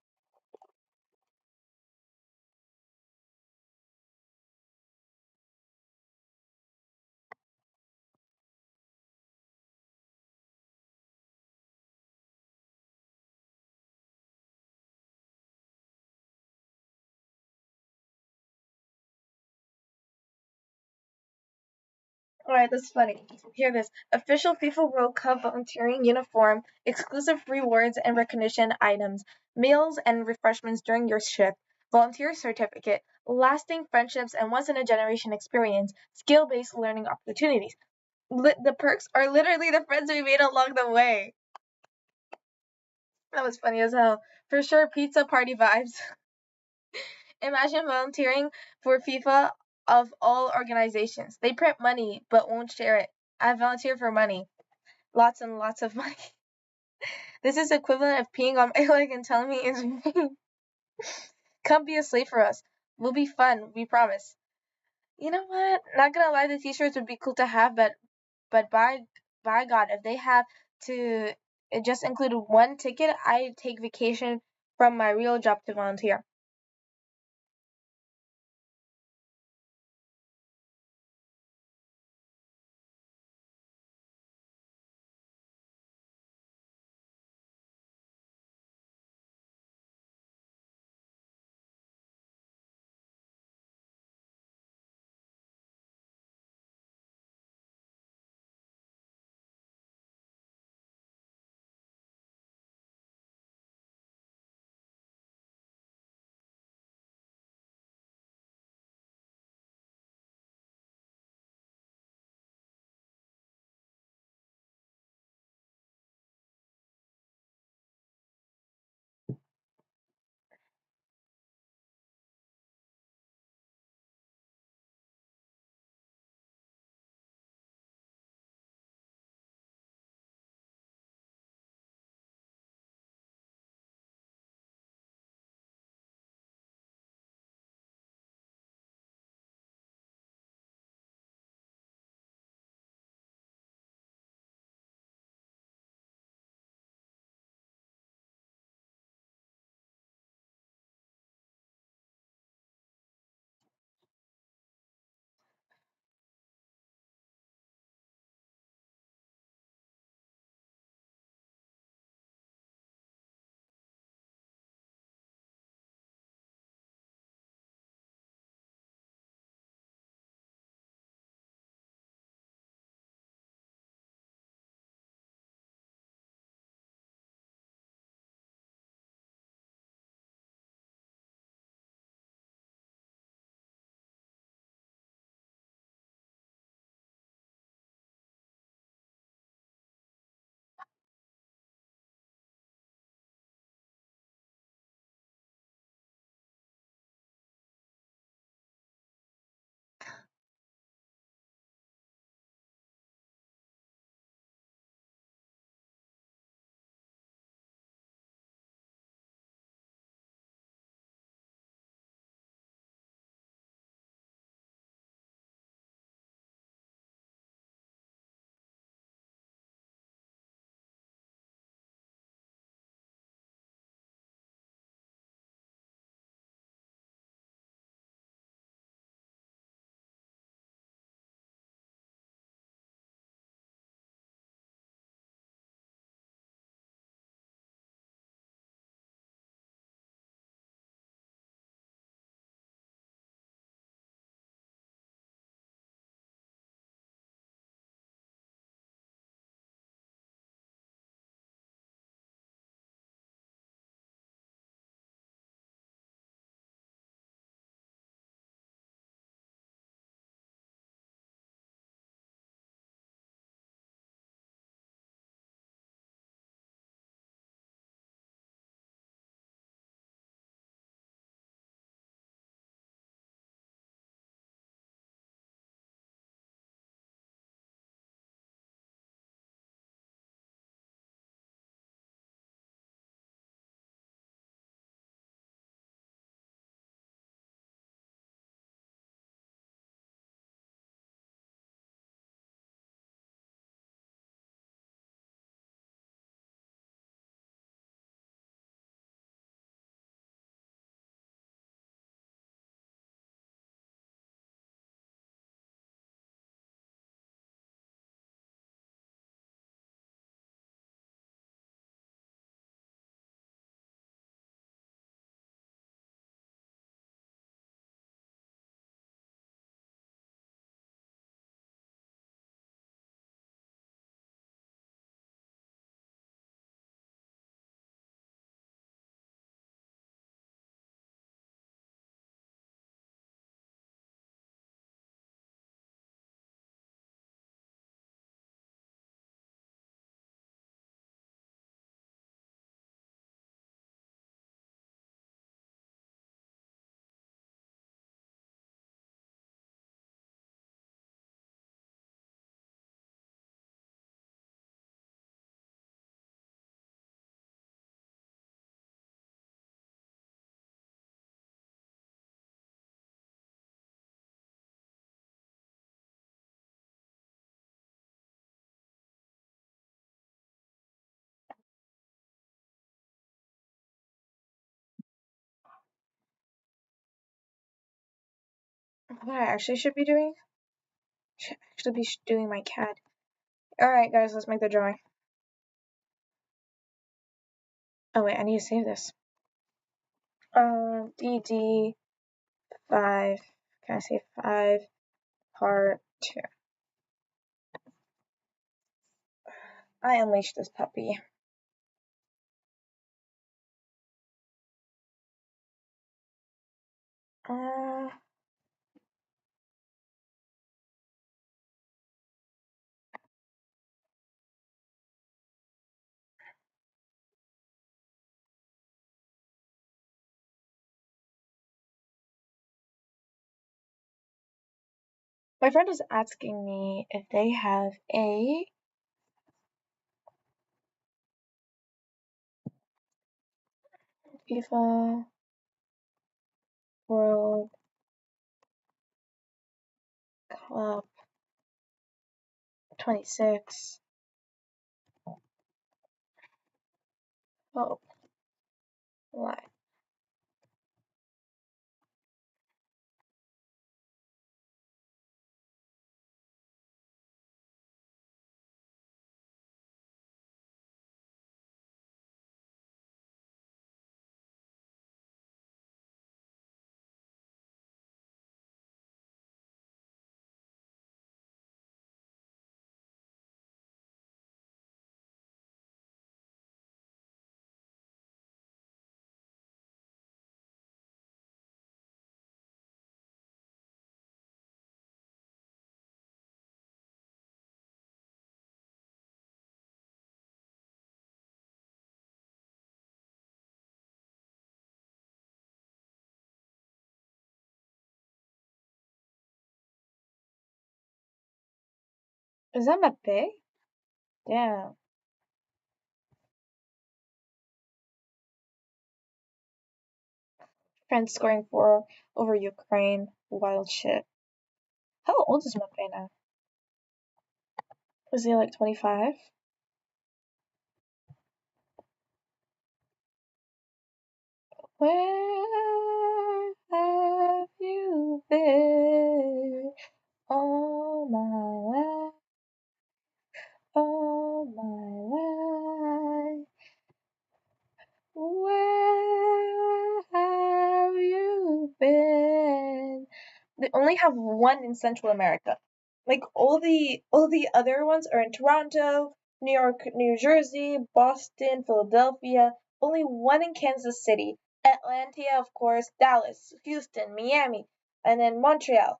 Alright, that's funny. Hear this. Official FIFA World Cup volunteering uniform, exclusive rewards and recognition items, meals and refreshments during your shift, volunteer certificate, lasting friendships and once-in-a-generation experience, skill-based learning opportunities. The perks are literally the friends we made along the way. That was funny as hell. For sure, pizza party vibes. Imagine volunteering for FIFA of all organizations. They print money but won't share it. I volunteer for money. Lots and lots of money. This is equivalent of peeing on my leg and telling me it's me. Come be a slave for us. We'll be fun, we promise. You know what? Not gonna lie, the t-shirts would be cool to have, but by God, if they have to just include one ticket, I take vacation from my real job to volunteer. what I actually should be doing? Should actually be doing my CAD. Alright, guys, let's make the drawing. Oh, wait, I need to save this. DD 5. Can I say 5? Part 2. I unleashed this puppy. Uh, my friend was asking me if they have a FIFA World Cup 26. Oh, why? Is that Mbappe? Damn. France scoring 4 over Ukraine. Wild shit. How old is Mbappe now? Was he like 25? Where have you been all my life? All my life. Where have you been? They only have one in Central America. Like all the other ones are in Toronto, New York, New Jersey, Boston, Philadelphia. Only one in Kansas City. Atlanta, of course, Dallas, Houston, Miami, and then Montreal.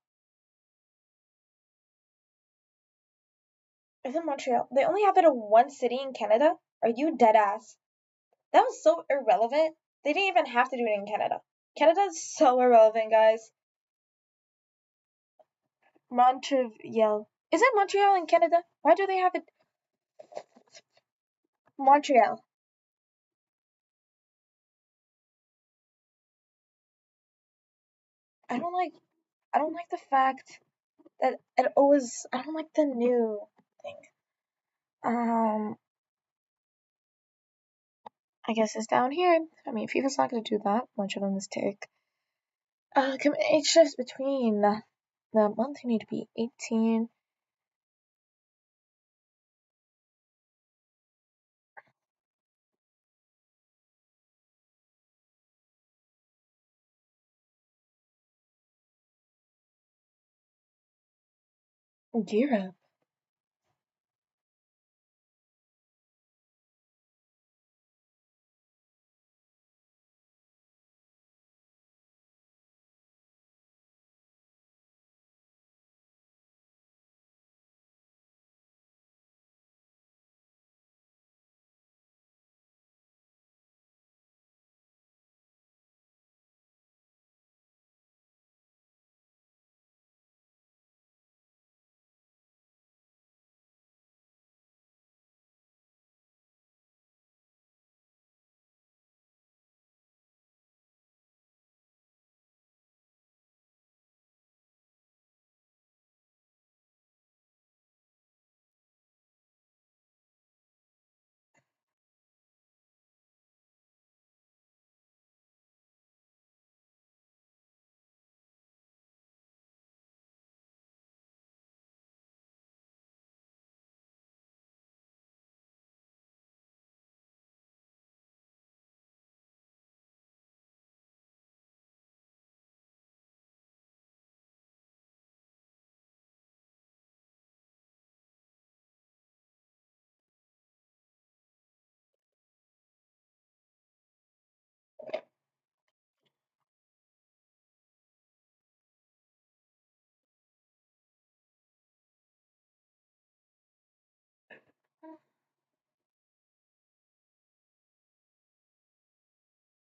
Is it Montreal? They only have it in one city in Canada? Are you dead ass? That was so irrelevant. They didn't even have to do it in Canada. Canada is so irrelevant, guys. Montreal. Is it Montreal in Canada? Why do they have it? Montreal. I don't like. I don't like the fact that it always. I don't like the new thing. Um. I guess it's down here. I mean, FIFA's not gonna do that much of a mistake. Age shifts between the month you need to be 18. Europe.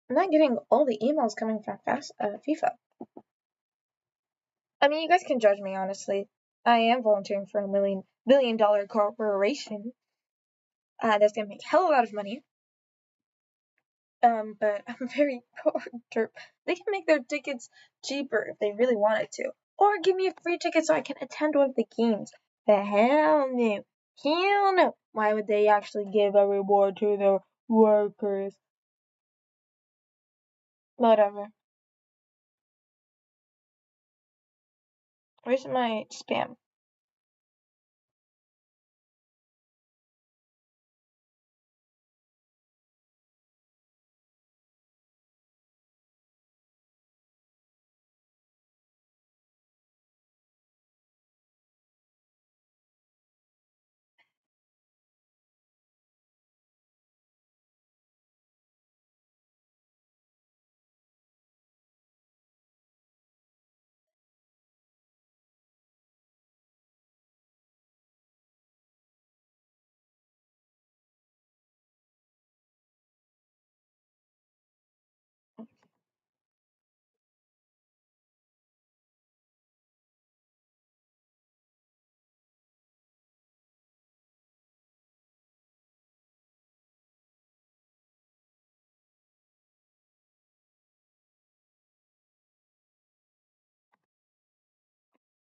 I'm not getting all the emails coming from FIFA. I mean, you guys can judge me, honestly. I am volunteering for a billion-dollar corporation that's gonna make hell a lot of money. But I'm very poor. They can make their tickets cheaper if they really wanted to, or give me a free ticket so I can attend one of the games. The hell no, hell no. Why would they actually give a reward to their workers? Whatever. Where's my spam?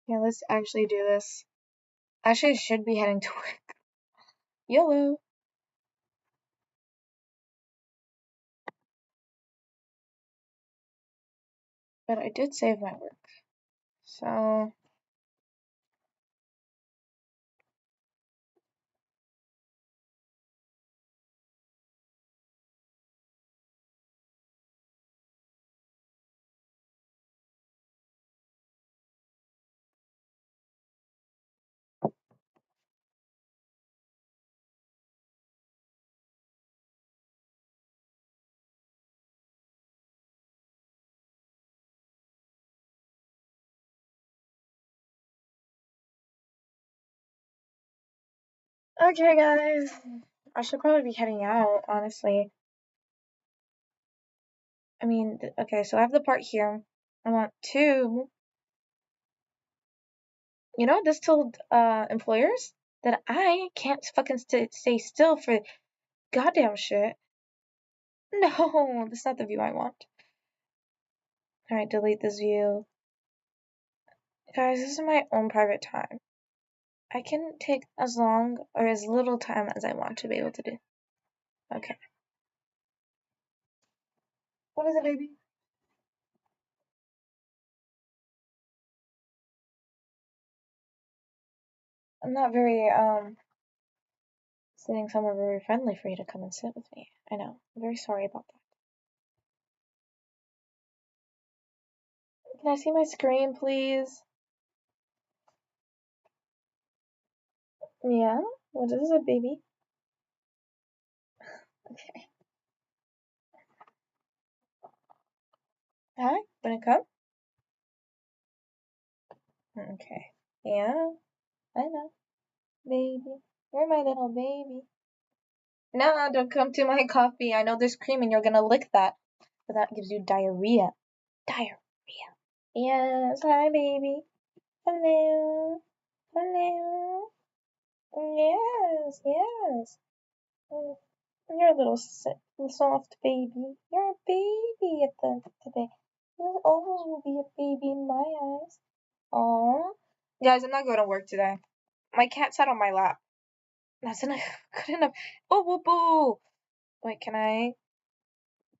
Yeah, let's actually do this. Actually, I should be heading to work. YOLO. But I did save my work. So, okay, guys. I should probably be heading out, honestly. I mean, okay, so I have the part here. I want to, this told employers that I can't fucking stay still for goddamn shit. No, that's not the view I want. Alright, delete this view. Guys, this is my own private time. I can take as long or as little time as I want to be able to do. Okay. What is it, baby? I'm not very, sitting somewhere very friendly for you to come and sit with me. I know. I'm very sorry about that. Can I see my screen, please? Yeah? What is it, baby? Okay. Hi, wanna come? Okay. Yeah, I know. Baby. You're my little baby. No, don't come to my coffee. I know there's cream and you're gonna lick that. But that gives you diarrhea. Diarrhea. Yes, hi, baby. Hello. Hello. Yes, yes. Mm, you're a little soft baby. You're a baby at the end of the day. You always will be a baby in my eyes. Aww. Guys, I'm not going to work today. My cat sat on my lap. That's enough. Good enough. Oh, boo, boo. Wait, can I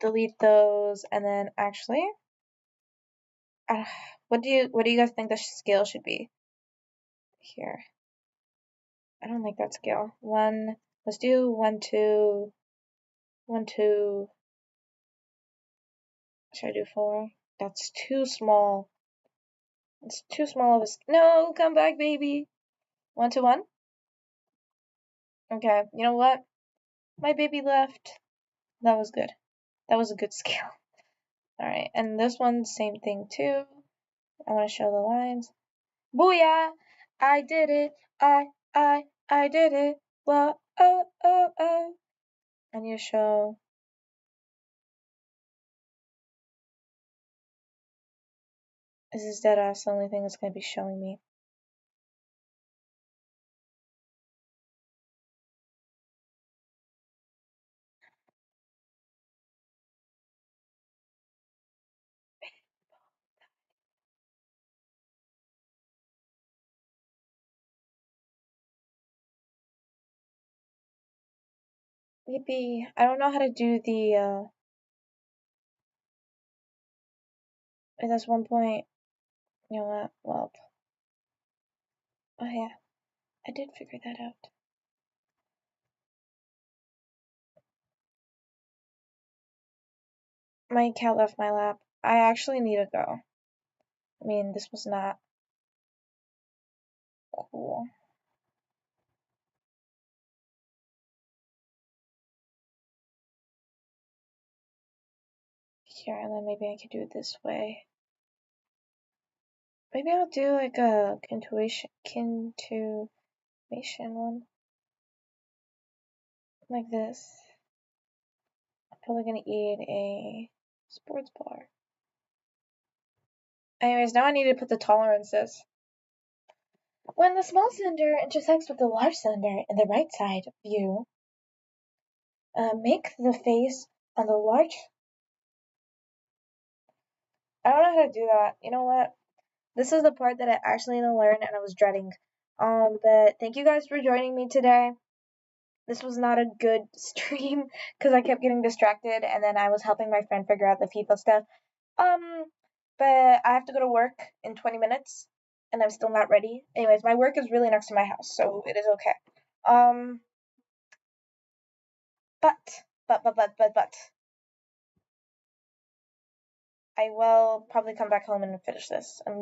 delete those and then actually? Uh, what do you guys think the scale should be? Here. I don't like that scale. Let's do 1, 2, 1, 2. Should I do 4? That's too small. It's too small of a. No, come back, baby. 1 to 1? Okay, you know what? My baby left. That was good. That was a good scale. Alright, and this one, same thing too. I want to show the lines. Booyah! I did it! I did it! Well, I need to show. Is this dead ass the only thing that's going to be showing me? Maybe. I don't know how to do the, and that's one point. You know what? Well, oh yeah, I did figure that out. My cat left my lap. I actually need to go. I mean, this was not cool. Here, and then maybe I could do it this way. Maybe I'll do like a continuation one. Like this. I'm probably gonna eat a sports bar. Anyways, now I need to put the tolerances. When the small cylinder intersects with the large cylinder in the right side view, make the face on the large. I don't know how to do that. You know what? This is the part that I actually need to learn and I was dreading. But thank you guys for joining me today. This was not a good stream because I kept getting distracted and then I was helping my friend figure out the FIFA stuff. But I have to go to work in 20 minutes and I'm still not ready. Anyways, my work is really next to my house, so it is okay. Um, but, I will probably come back home and finish this.